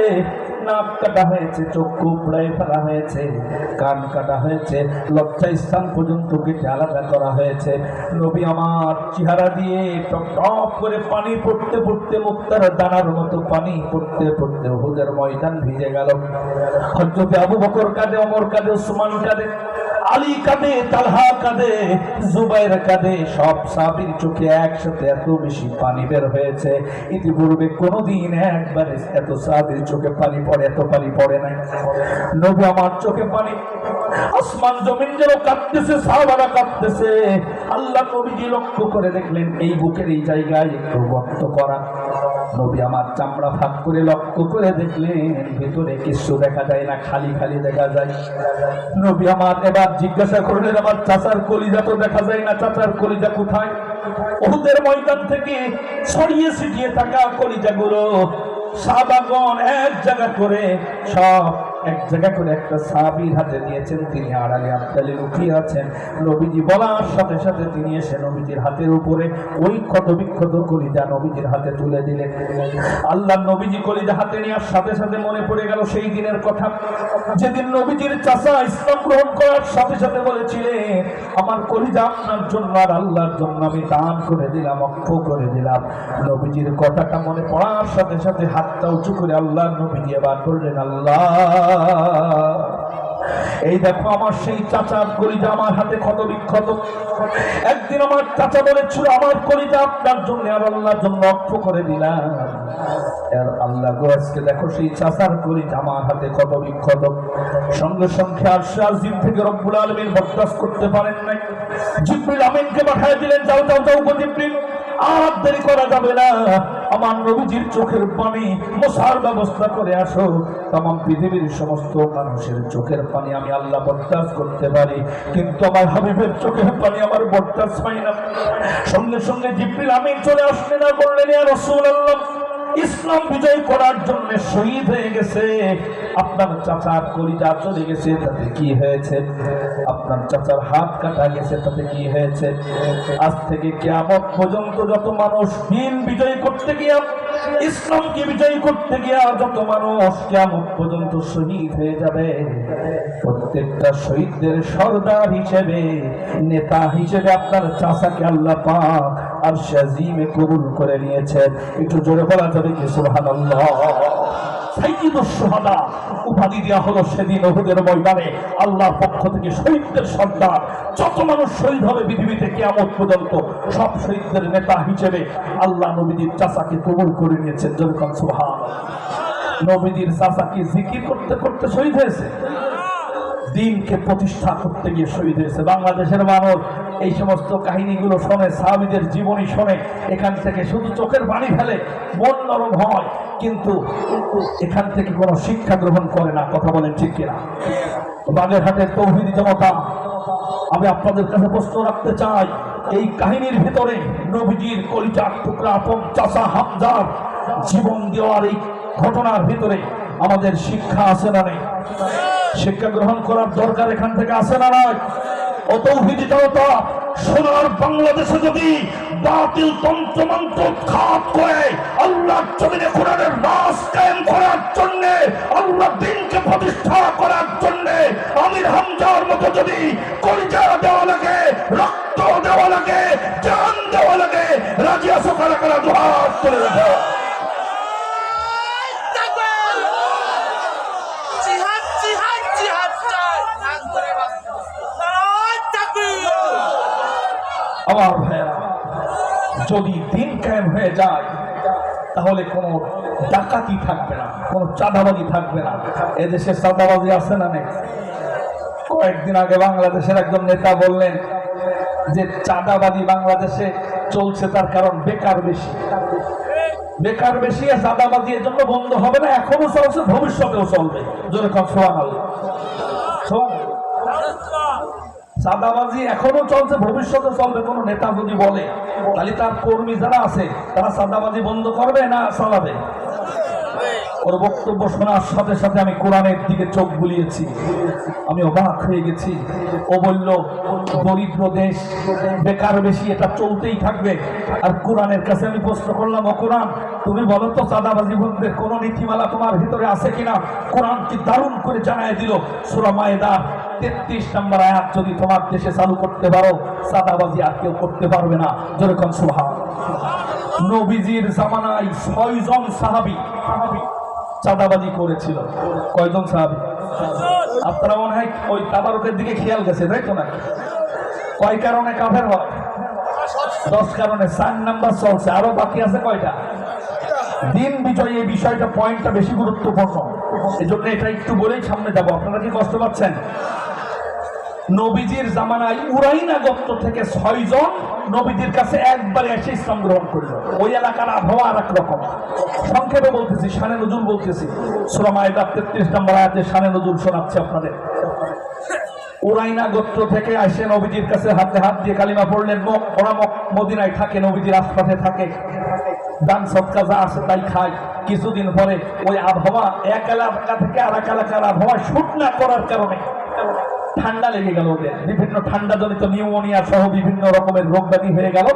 নাক কাটা হয়েছে, চক্ষু উপড়ায় ফেলা হয়েছে, কান কাটা হয়েছে, লজ্জা স্থান পর্যন্ত কেটে আলাদা করা হয়েছে। নবী আমার চেহারা দিয়ে টপ টপ করে পানি পড়তে পড়তে, মুক্তার দানার মতো পানি পড়তে পড়তে উহুদের ময়দান ভিজে গেল। হযরত আবু বকর কাঁদে, ওমর কাঁদে, ওসমান কাঁদে, আলী কাঁদে, তালহা কাঁদে, জুবাইর কাঁদে, সব সাহাবীর চোখে একসাথে এত বেশি পানি বের হয়েছে, ইতিপূর্বে কোনোদিন একবারে এত সাহাবীর চোখে পানি পড়ে, এত পানি পড়ে নাই। নবী আমার চোখে পানি, আসমান জমিন যেন কাঁদতেছে, সাহাবারা কাঁদতেছে। আল্লাহ নবীজি লক্ষ্য করে দেখলেন এই বুকের এই জায়গায় একটু গর্ত করা। নবী আমার চামড়া ফাঁক করে লক্ষ্য করে দেখলেন ভিতরে কিছু দেখা যায় না, খালি খালি দেখা যায়। নবী আমার এবার জিজ্ঞাসা করলেন, আমার চাচার কলিজা তো দেখা যায় না, চাচার কলিজা কোথায়? উহুদের ময়দান থেকে ছড়িয়ে ছিটিয়ে থাকা কলিজাগুলো সাহাবাগণ এক জায়গা করে, সব এক জায়গা করে একটা সাহাবীর হাতে দিয়েছেন, তিনি আড়ালে আবদালে লুকিয়ে আছেন। নবীজি বলার সাথে সাথে তিনি এসে নবীজির হাতের উপরে ওই ক্ষত বিক্ষত কলিজা নবীজির হাতে তুলে দিলেন। আল্লাহ নবীজি কলিজা হাতে নেওয়ার সাথে সাথে মনে পড়ে গেল সেই দিনের কথা, যেদিন নবীজির চাচা ইসলাম গ্রহণ করার সাথে সাথে বলেছিলেন, আমার কলিজা আপনার জন্য আর আল্লাহর জন্য আমি দান করে দিলাম, অক্ষ করে দিলাম। নবীজির কথাটা মনে পড়ার সাথে সাথে হাতটা উঁচু করে আল্লাহ নবীজি এবার বললেন, আল্লাহ এই দেখো আমার সেই চাচার কলিজা আমার হাতে ক্ষত বিক্ষত। একদিন আমার চাচা বলেছিল আমার কলিজা আপনার জন্য আর আল্লাহর জন্য অক্ষ করে দিলাম, আর আল্লাহ গো আজকে দেখো সেই চাচার কলিজা আমার হাতে ক্ষত বিক্ষত। সঙ্গে সঙ্গে আরশে আজিম থেকে রব্বুল আলামিন বরদাস্ত করতে পারেন নাই, জিবরিল আমিনকে পাঠিয়ে দিলেন, যাও যাও যাও গো জিবরিল, আর দেরি করা যাবে না, আমার নবীজির চোখের পানি মোছার ব্যবস্থা করে আসো। তামাম পৃথিবীর সমস্ত মানুষের চোখের পানি আমি আল্লাহ বরদাস্ত করতে পারি, কিন্তু আমার হাবিবের চোখের পানি আমার বরদাস্ত হয় না। সঙ্গে সঙ্গে জিবরিল আমিন চলে আসলেন আর বললেন, ইয়া রাসূলুল্লাহ, ইসলাম বিজয় করার জন্য শহীদ হয়ে গেছে। আপনার চাচার কলিজা চলে গেছে, তাতে কি হয়েছে? আপনার চাচার হাত কাটা গেছে, তাতে কি হয়েছে? আজ থেকে কিয়ামত পর্যন্ত যত মানুষ দিন বিজয় করতে গিয়া, ইসলামকে বিজয় করতে গিয়া যত মানুষ কিয়ামত পর্যন্ত শহীদ হয়ে যাবে, প্রত্যেকটা শহীদদের সর্দার হিসেবে, নেতা হিসেবে আপনার চাচাকে আল্লাহ পাক আর শাজিমে কবুল করে নিয়েছেন। একটু জোরে বলা যাবে কি সুবহানাল্লাহ? সাইয়্যিদুশ শুহাদা উপাধি দেওয়া হলো সেদিন উহুদের ময়দানে আল্লাহর পক্ষ থেকে শহীদদের সর্দার। যত মানুষ শহীদ হবে পৃথিবীতে কিয়ামত পর্যন্ত, সব শহীদদের নেতা হিসেবে আল্লাহ নবীজির চাচাকে কবুল করে নিয়েছেন। যেরকম সুবহানাল্লাহ। নবীজির চাচা কি জিকির করতে করতে শহীদ হয়েছে? দিনকে প্রতিষ্ঠা করতে গিয়ে শহীদ হয়েছে। বাংলাদেশের মানুষ এই সমস্ত কাহিনীগুলো শোনে, সাহাবীদের জীবনী শোনে, এখান থেকে শুধু চোখের পানি ফেলে, মন নরম হয়, কিন্তু এখান থেকে কোনো শিক্ষা গ্রহণ করে না। কথা বলেন ঠিক কিনা? বাগেরহাটের তৌহিদি জনতা, আমি আপনাদের কাছে প্রশ্ন রাখতে চাই, এই কাহিনীর ভিতরে নবীজির কলিজার টুকরা আপন চাচা হামজার জীবন দেওয়ার এই ঘটনার ভিতরে আমাদের শিক্ষা আছে না নেই? শিক্ষা গ্রহণ করার দরকার এখান থেকে আছে না নয়? ও তৌহিদি জনতা, সোনার বাংলাদেশে যদি বাতিল তন্ত্র মন্ত্র উৎখাত করে আল্লাহর জমিনে কোরআনের রাজ কায়েম করার জন্য, আল্লাহর দ্বীনকে প্রতিষ্ঠা করার জন্য আমির হামজার মতো যদি কলিজা দেওয়া লাগে, রক্ত দেওয়া লাগে, জান দেওয়া লাগে, রাজি আছো কারা কারা? দুহাত তুলে রাখো। আমার ভাইয়েরা, যদি দিন কায়েম হয়ে যায় তাহলে কোনো ডাকাতি থাকবে না, কোনো চাঁদাবাজি থাকবে না। এদেশে চাঁদাবাজি আছে না নেই? কয়েকদিন আগে বাংলাদেশের একজন নেতা বললেন যে চাঁদাবাজি বাংলাদেশে চলছে, তার কারণ বেকার বেশি। বেকার বেশি, চাঁদাবাজি এর জন্য বন্ধ হবে না, এখনো চলছে, ভবিষ্যতেও চলবে। জোরে কথা সুবহানাল্লাহ। চাঁদাবাজি এখনো চলছে, ভবিষ্যতে চলবে। কোন নেতা যদি বলে, তাহলে তার কর্মী যারা আছে তারা চাঁদাবাজি বন্ধ করবে না চালাবে? ওর বক্তব্য শোনার সাথে সাথে আমি কোরআনের দিকে চোখ বুলিয়েছি, আমি অবাক হয়ে গেছি। ও বলল দরিদ্র দেশ, বেকার বেশি, এটা চলতেই থাকবে। আর কোরআনের কাছে আমি প্রশ্ন করলাম, ও কোরআন, তুমি বলো তো চাঁদাবাজি বন্ধের কোন নীতিমালা তোমার ভিতরে আছে কিনা? কোরআন কি দারুণ করে জানায় দিল, সূরা মায়েদা 33 নম্বর আয়াত যদি তোমার দেশে চালু করতে পারো, চাঁদাবাজি আর কেউ করতে পারবে না। যেরকম সুবহানাল্লাহ। নবীজির জামানায় 6 জন সাহাবী চাঁদাবাজি করেছিল। কয়জন সাহাবী? আপনারা মনে হয় ওই তাবারুকের দিকে খেয়াল গেছে, তাই তো? নাকি কয় কারণে কাফের হয়? 10 কারণে। 4 নাম্বার চলছে, আরো বাকি আছে কয়টা? দিন বিজয়, এই বিষয়টা, পয়েন্টটা বেশি গুরুত্বপূর্ণ, এজন্য এটা একটু বলেই সামনে যাব। আপনারা কি কষ্ট পাচ্ছেন? নবীজির জামানায় উরাইনা গোত্র থেকে 6 জন নবীজির কাছে একবারে এসে ইসলাম গ্রহণ করল। ওই এলাকার আবহাওয়া আর এক রকম। সংক্ষেপে বলতেছি, শানে নজুল বলতেছি। সূরা মায়েদা 33 নম্বর আয়াতে শানে নজুল শোনাচ্ছি আপনাদের। উরাইনা গোত্র থেকে আসে নবীজির কাছে, হাতে হাত দিয়ে কালিমা পড়লেন। ওরা মদিনায় থাকে, নবীজির আশপাশে থাকে, দান সদকা যা আছে তাই খায়। কিছুদিন পরে ওই আবহাওয়া এক এলাকা থেকে আর এক এলাকার আবহাওয়া শুট না করার কারণে ঠান্ডা লেগে গেল ওদের, বিভিন্ন ঠান্ডা জনিত নিউমোনিয়া সহ বিভিন্ন রকমের রোগ ব্যাধি হয়ে গেল।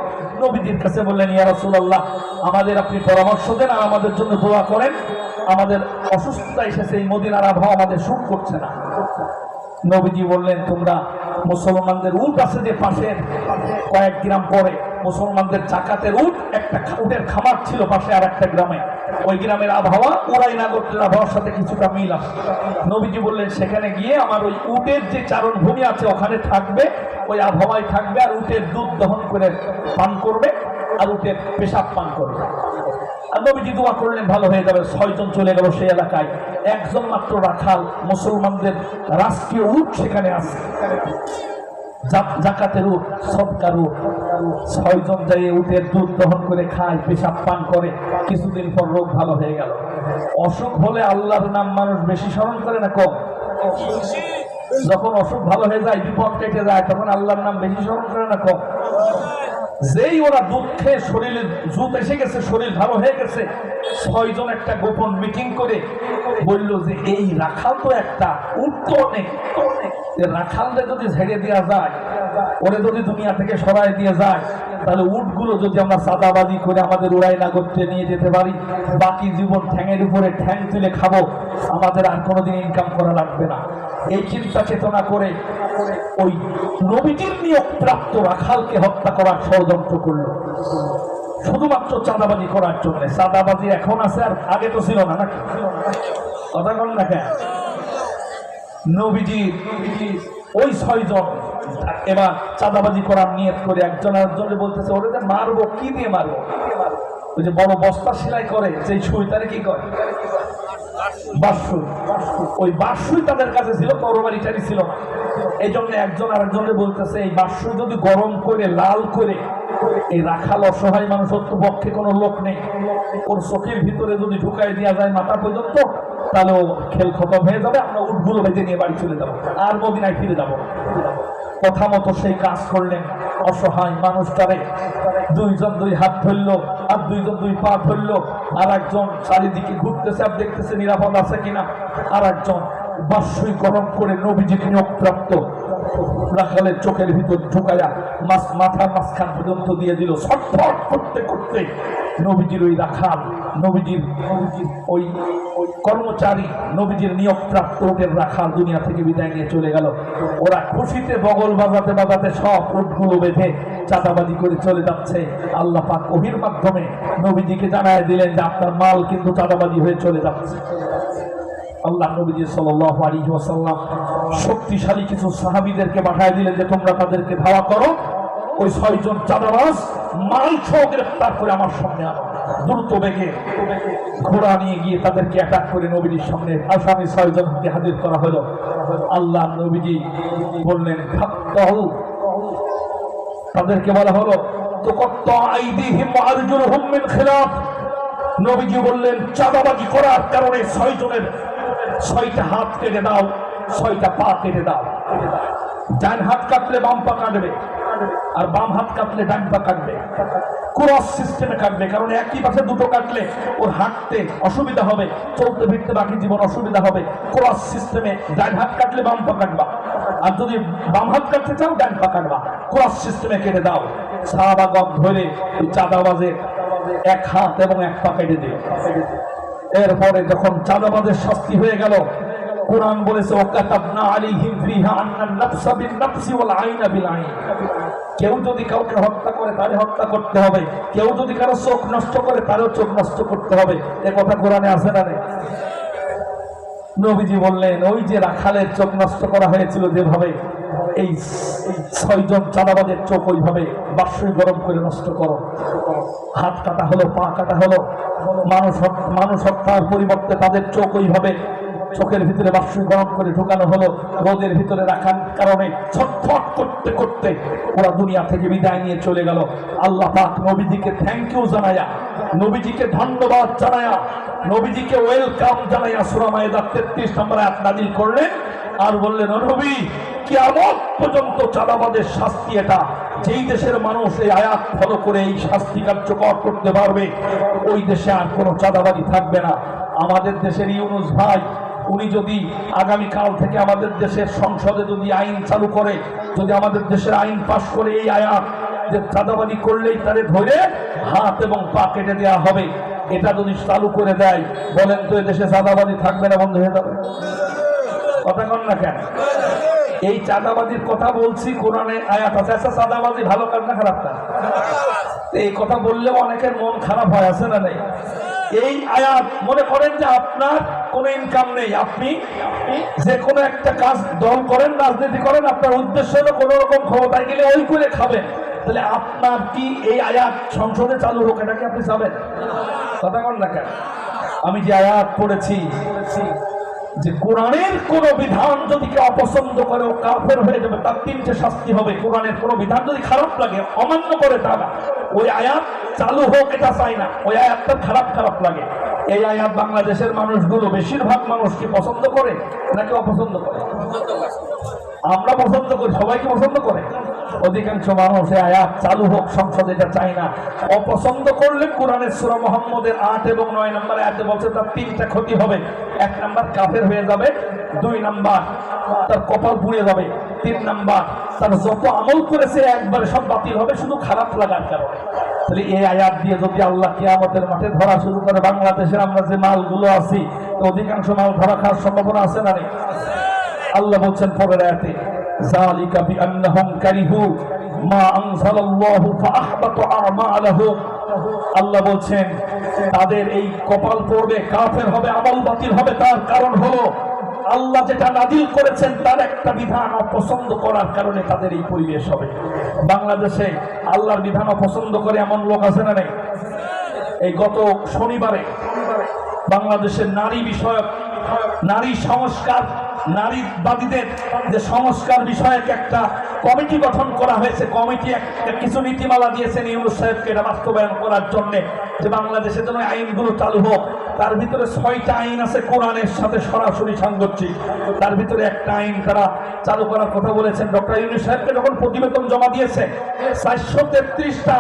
নবীজির কাছে বললেন, ইয়া রাসূলুল্লাহ, আমাদের আপনি পরামর্শ দেন আর আমাদের জন্য দোয়া করেন, আমাদের অসুস্থতা এসেছে, এই মদিনার আবহাওয়া আমাদের শুট করছে না। নবীজি বললেন, তোমরা মুসলমানদের উট আছে যে পাশের কয়েক গ্রাম পরে, মুসলমানদের জাকাতের উট, একটা উটের খামার ছিল পাশে আর একটা গ্রামে। ওই গ্রামের আবহাওয়া উরাইনা গোত্রের আবহাওয়ার সাথে কিছুটা মিল আছে। নবীজি বললেন, সেখানে গিয়ে আমার ওই উটের যে চারণ ভূমি আছে ওখানে থাকবে, ওই আবহাওয়ায় থাকবে, আর উটের দুধ দহন করে পান করবে, আর উটের পেশাব পান করবে। আর নবীজি দোয়া করলেন, ভালো হয়ে যাবে। 6 জন চলে গেল সেই এলাকায়। একজন মাত্র রাখাল, মুসলমানদের রাষ্ট্রীয় উট সেখানে আছে, জাকাতের উট, সদকার উট। 6 জন যাই উটের দুধ দহন করে খায়, পেশাব পান করে। কিছুদিন পর রোগ ভালো হয়ে গেল। অসুখ হলে আল্লাহর নাম মানুষ বেশি স্মরণ করে না কম? যখন অসুখ ভালো হয়ে যায়, বিপদ কেটে যায়, তখন আল্লাহর নাম বেশি স্মরণ করে না কম? যেই ওরা দুধ খেয়ে শরীরে জুত এসে গেছে, শরীর ভালো হয়ে গেছে, 6 জন একটা গোপন মিটিং করে বলল যে এই রাখাল তো একটা উট তো অনেক, রাখালদের যদি ঝেড়ে দেওয়া যায়, ওরে যদি দুনিয়া থেকে সরাই দিয়ে যায়, তাহলে উটগুলো যদি আমরা সাদাবাজি করে আমাদের উড়াই না করতে নিয়ে যেতে পারি, বাকি জীবন ঠ্যাঙের উপরে ঠ্যাং তুলে খাবো, আমাদের আর কোনোদিন ইনকাম করা লাগবে না। এই চিন্তা চেতনা করে ওই নবীজির নিয়োগ প্রাপ্ত রাখালকে হত্যা করার ষড়যন্ত্র করলো, শুধুমাত্র চাঁদাবাজি করার জন্য। চাঁদাবাজি এখন আছে, আর আগে তো ছিল না, নাকি কথা বল না কেন? নবীজি ওই 6 জন এবার চাঁদাবাজি করার নিয়ত করে একজন আরেকজনে বলতেছে, ওরে যে মারবো, কি দিয়ে মারবো? ওই যে বড় বস্তা সেলাই করে সেই সুই, তারে কি করে? বাঁশসুই। ওই বাঁশসুই তাদের কাছে ছিল, তরবারিটারি ছিল না। এই জন্য একজন আরেকজনে বলতেছে, এই বাঁশসুই যদি গরম করে লাল করে এই রাখাল অসহায় মানুষ, তো পক্ষে কোনো লোক নেই, ওর চোখের ভিতরে যদি ঢুকাই দেওয়া যায় মাথা পর্যন্ত, তাহলে ও খেল খতম হয়ে যাবে, আমরা উটগুলো বেঁধে নিয়ে বাড়ি চলে যাবো, আর মদিনায় ফিরে যাবো। কথা মতো সেই কাজ করলেন। অসহায় মানুষটারে 2 জন 2 হাত ধরলো, আর 2 জন 2 পা ধরলো, আর একজন চারিদিকে ঘুরতেছে আর দেখতেছে নিরাপদ আছে কিনা, আর একজন বাঁশসুই গরম করে নবীজির নিয়োগ প্রাপ্ত রাখালের চোখের ভিতর ঢুকায়া মাথার মাঝখান পর্যন্ত দিয়ে দিল। ছটফট করতে করতে নবীজির ওই রাখাল, নবীজির ওই কর্মচারী, নবীজির নিয়োগ প্রাপ্ত ওদের রাখাল দুনিয়া থেকে বিদায় নিয়ে চলে গেল। ওরা খুশিতে বগল বাজাতে বাজাতে সব উটগুলো বেঁধে চাঁদাবাজি করে চলে যাচ্ছে। আল্লাহ পাক ওহীর মাধ্যমে নবীজিকে জানায় দিলেন যে আপনার মাল কিন্তু চাঁদাবাজি হয়ে চলে যাচ্ছে। আল্লাহ নবীজি সাল্লাল্লাহু আলাইহি ওয়াসাল্লাম শক্তিশালী কিছু সাহাবীদেরকে পাঠিয়ে দিলেন যে তোমরা তাদেরকে ধাওয়া করো, ওই 6 জন চাঁদাবাজ মাল সহ গ্রেফতার করে আমার সামনে আনো। দ্রুত বেগে ঘোড়া নিয়ে গিয়ে তাদেরকে অ্যাটাক করে নবীজির সামনে আসামি 6 জনকে হাজির করা হলো। আল্লাহ নবীজি বললেন ফাক্তাহু, তাদেরকে বলা হলো তুকাত্তা আইদিহিম ওয়া আরজুলুহুম মিন খিলাফ। নবীজি বললেন চাঁদাবাজি করার কারণে 6 জনের 6টা হাত কেটে দাও, 6টা পা কেটে দাও। ডান হাত কাটলে বাম পা কাটবে, আর বাম হাত কাটলে ডান পা কাটবে। ক্রস সিস্টেমে কাটবে, কারণ একই পাশে দুটো কাটলে ওর হাঁটতে অসুবিধা হবে, চলতে ফিরতে বাকি জীবন অসুবিধা হবে। ক্রস সিস্টেমে ডান হাত কাটলে বাম পা কাটবা, আর যদি বাম হাত কাটতে চাও ডান পা কাটবা। ক্রস সিস্টেমে কেটে দাও। সাহাবাগণ ধরে চাঁদাবাজের 1 হাত এবং 1 পা কেটে দিল। এরপরে যখন চাঁদাবাজের শাস্তি হয়ে গেল, কোরআন বলেছে ওয়াকাতাবনা আলাইহিম ফিহা আন্নান নাফসা বিন-নাফসি ওয়াল আইনা বিল-আইন। কেউ যদি কাউকে হত্যা করে তারে হত্যা করতে হবে, কেউ যদি কারো চোখ নষ্ট করে তারও চোখ নষ্ট করতে হবে। এ কথা কোরআনে আছে না নেই? নবীজি বললেন ওই যে রাখালের চোখ নষ্ট করা হয়েছিল যেভাবে, এই 6 জন চাঁদাবাজের চোখ ওইভাবে বাঁশসুই গরম করে নষ্ট করো। হাত কাটা হলো, পা কাটা হলো, মানুষ হত্যার পরিবর্তে তাদের চোখ ওইভাবে চোখের ভিতরে বাঁশসুই গরম করে ঢুকানো হলো। রোদের ভিতরে রাখার কারণে ছটফট করতে করতে ওরা দুনিয়া থেকে বিদায় নিয়ে চলে গেল। আল্লাহ পাক নবীজিকে থ্যাংক ইউ জানায়া, নবীজিকে ধন্যবাদ জানায়া, নবীজিকে ওয়েলকাম জানায়া সূরা মায়েদার 33 নম্বর আয়াত নাযিল করলেন আর বললেন, ও নবী, কিয়ামত পর্যন্ত চাঁদাবাজের শাস্তি এটা। যেই দেশের মানুষ এই আয়াত ফলো করে এই শাস্তি কার্যকর করতে পারবে, ওই দেশে আর কোনো চাঁদাবাজি থাকবে না। আমাদের দেশের ইউনূস ভাই, উনি যদি আগামীকাল থেকে আমাদের দেশের সংসদে যদি আইন চালু করে, যদি আমাদের দেশের আইন পাশ করে এই আয়াত যে চাঁদাবাজি করলেই তারে ধরে হাত এবং পা কেটে দেওয়া হবে, এটা যদি চালু করে দেয়, বলেন তো এ দেশে চাঁদাবাজি থাকবে না, বন্ধ হয়ে যাবে? কথা কন না কেন? এই চাঁদাবাজির কথা বলছি, কোরআনে আয়াত আছে। আচ্ছা, চাঁদাবাজি ভালো কাজ না খারাপ কাজ? এই কথা বললেও অনেকের মন খারাপ হয়, আছে না নেই? এই আয়াত, মনে করেন যে আপনার কোনো ইনকাম নেই, আপনি যে কোনো একটা কাজ দল করেন, রাজনীতি করেন, আপনার উদ্দেশ্য হলো কোনো রকম ক্ষমতায় গেলে ওই করে খাবেন, তাহলে আপনার কি এই আয়াত সংসদে চালু হোক, এটা কি আপনি চাবেন? কথা কন না কেন? আমি যে আয়াত পড়েছি যে কোরআনের কোন বিধান যদি কেউ অপছন্দ করে ও কাফের হয়ে যাবে, তার 3টে শাস্তি হবে। কোরআনের কোন বিধান যদি খারাপ লাগে, অমান্য করে, তারা ওই আয়াত চালু হোক এটা চাই না, ওই আয়াতটা খারাপ লাগে। এই আয়াত বাংলাদেশের মানুষগুলো, বেশিরভাগ মানুষ কি পছন্দ করে নাকি অপছন্দ করে? আমরা পছন্দ করি, সবাইকে পছন্দ করে অধিকাংশ মানুষ এই আয়াত চালু হোক সংসদে এটা চায় না। অপছন্দ করলে কোরআনের সূরা মুহাম্মদের 8 এবং 9 নম্বর আয়াতে বলছে তার তিনটা ক্ষতি হবে। 1 নাম্বার কাফের হয়ে যাবে, 2 নাম্বার তার কপাল পুড়ে যাবে, 3 নাম্বার তার যত আমল করেছে একবারে সব বাতিল হবে শুধু খারাপ লাগার কারণে। তাহলে এই আয়াত দিয়ে যদি আল্লাহ কিয়ামতের মাঠে ধরা শুরু করে বাংলাদেশের আমরা যে মালগুলো আছি অধিকাংশ মাল ধরা খাওয়ার সম্ভাবনা আছে না নেই? আল্লাহ বলছেন পরের আয়াতে যালিকা বিআন্নাহুম কারিহু মা আনজালাল্লাহু ফাআহবাতা আমালাহুম। আল্লাহ বলছেন তাদের এই কপাল পড়বে, কাফের হবে, আমল বাতিল হবে। তার কারণ হলো আল্লাহ যেটা নাজিল করেছেন তার একটা বিধান অপছন্দ করার কারণে তাদের এই পরিবেশ হবে। বাংলাদেশে আল্লাহর বিধান অপছন্দ করে এমন লোক আছে না নেই? এই গত শনিবারে বাংলাদেশের নারী বিষয়ক, নারী সংস্কার, নারীবাদীদের যে সংস্কার বিষয়ক একটা কমিটি গঠন করা হয়েছে। কমিটি কিছু নীতিমালা দিয়েছেন ইউনূস সাহেবকে এটা বাস্তবায়ন করার জন্য, যে বাংলাদেশের জন্য আইনগুলো চালু হোক। তার ভিতরে 6টা আইন আছে কোরআনের সাথে সরাসরি সাংঘর্ষিক। তার ভিতরে একটা আইন তারা চালু করার কথা বলেছেন। ডক্টর ইউনূস সাহেবকে যখন প্রতিবেদন জমা দিয়েছে 433টা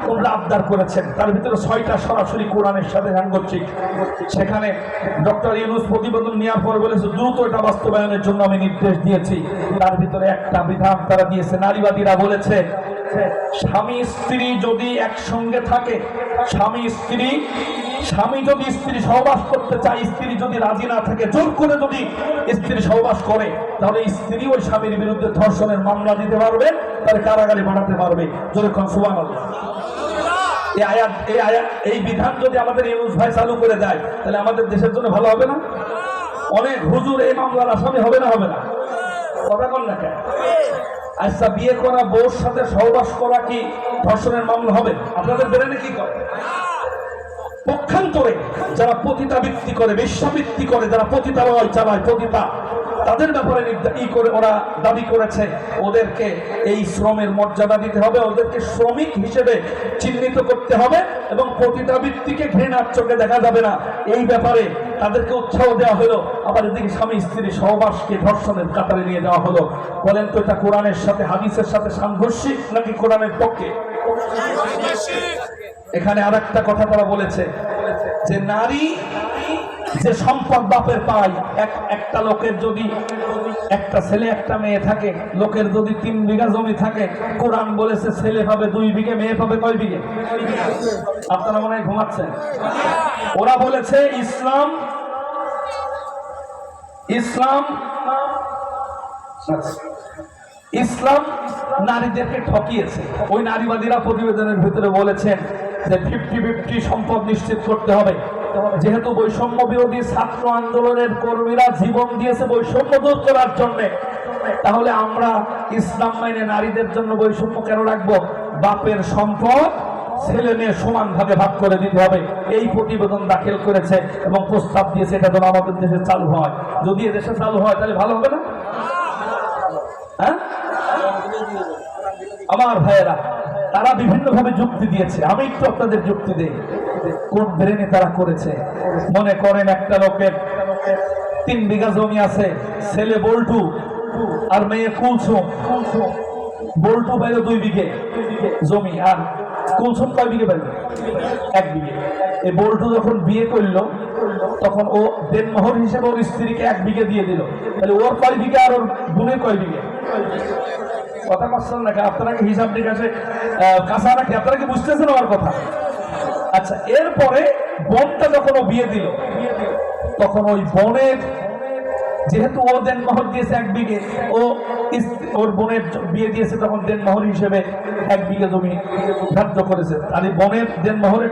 ওনারা আবদার করেছেন, তার ভিতরে 6টা সরাসরি কোরআনের সাথে সাংঘর্ষিক। সেখানে ডক্টর ইউনূস প্রতিবেদন নেওয়ার পর বলেছে দ্রুত এটা বাস্তবায়নের জন্য আমি নির্দেশ দিয়েছি। তার ভিতরে একটা বিধান তারা দিয়েছে, নারীবাদীরা বলেছে স্বামী স্ত্রী যদি একসঙ্গে থাকে, স্বামী যদি স্ত্রী সহবাস করতে চায়, স্ত্রী যদি রাজি না থাকে, জোর করে যদি স্ত্রী সহবাস করে, তাহলে স্ত্রী ওই স্বামীর বিরুদ্ধে ধর্ষণের মামলা দিতে পারবে, তাহলে কারাগারে পাঠাতে পারবে। জোরে কোন সুবহানাল্লাহ। এই বিধান যদি আমাদের ইউনূস ভাই চালু করে দেয় তাহলে আমাদের দেশের জন্য ভালো হবে না? অনেক হুজুর এই মামলার আসামি হবে না? হবে না? কথা বল না কেন? আচ্ছা, বিয়ে করা বউর সাথে সহবাস করা কি ধর্ষণের মামলা হবে? আপনাদের বেরেনে কি করে? পক্ষান্তরে যারা পতিতাবৃত্তি করে, বেশ্যাবৃত্তি করে, যারা পতিতালয় চালায়, পতিতা, তাদের ব্যাপারে করে ওরা দাবি করেছে ওদেরকে এই শ্রমের মর্যাদা দিতে হবে, ওদেরকে শ্রমিক হিসেবে চিহ্নিত করতে হবে এবং পতিতাবৃত্তিকে ঘৃণার চোখে দেখা যাবে না। এই ব্যাপারে তাদেরকে উৎসাহ দেওয়া হলো। আবার এদিকে স্বামী স্ত্রী সহবাসকে ধর্ষণের কাতারে নিয়ে দেওয়া হলো। বলেন তো এটা কোরআনের সাথে, হাদিসের সাথে সাংঘর্ষিক নাকি কোরআনের পক্ষে? এখানে আর একটা কথা তারা বলেছে যে নারী যে সম্পদ বাপের পায়, একটা লোকের যদি একটা ছেলে একটা মেয়ে থাকে, লোকের যদি 3 বিঘা জমি থাকে, কোরআন বলেছে ছেলে পাবে 2 বিঘে, মেয়ে পাবে কয় বিঘে? আপনারা মনে হয় ঘুমাচ্ছেন। ওরা বলেছে ইসলাম নারীদেরকে ঠকিয়েছে। ওই নারীবাদীরা প্রতিবেদনের ভিতরে বলেছেন যে 50-50 সম্পদ নিশ্চিত করতে হবে। যেহেতু বৈষম্য বিরোধী ছাত্র আন্দোলনের কর্মীরা জীবন দিয়েছে বৈষম্য দূর করার জন্য, তাহলে আমরা ইসলাম মাইনে নারীদের জন্য বৈষম্য কেন রাখবো? বাপের সম্পদ ছেলে মেয়ে সমান ভাগে ভাগ করে দিতে হবে। এই প্রতিবেদন দাখিল করেছে এবং প্রস্তাব দিয়েছে এটা যেন আমাদের দেশে চালু হয়। যদি এদেশে চালু হয় তাহলে ভালো হবে না? হ্যাঁ আমার ভাইয়েরা, তারা বিভিন্ন ভাবে যুক্তি দিয়েছে। আমি একটু আপনাদের যুক্তি দেই কোন ব্রেনে তারা করেছে। মনে করেন একটা লোকের 3 বিঘা জমি আছে, ছেলে বল্টু আর মেয়ে কুলসুম। বল্টু পাইল 2 বিঘে জমি আর কুলসুম কয় বিঘে পাইল? 1 বিঘে। এই বল্টু যখন বিয়ে করলো তখন ও দেনমোহর হিসেবে ওর স্ত্রীকে 1 বিঘে দিয়ে দিল। তাহলে ওর কয় বিঘে আর ওর বোনের কয় বিঘে? কথা বলছেন নাকি? আপনারা কি হিসাব নিকাশে কাঁচা নাকি? আপনারা কি বুঝতেছেন আমার কথা? আচ্ছা, এরপরে বোনটা যখন ও বিয়ে দিল তখন ওই বোনের, যেহেতু ও দেনমোহর দিয়েছে 1 বিঘে, ওর বোনের বিয়ে দিয়েছে তখন দেনমোহর হিসেবে 1 বিঘে জমি ধার্য করেছে। আর এই বোনের দেনমোহরের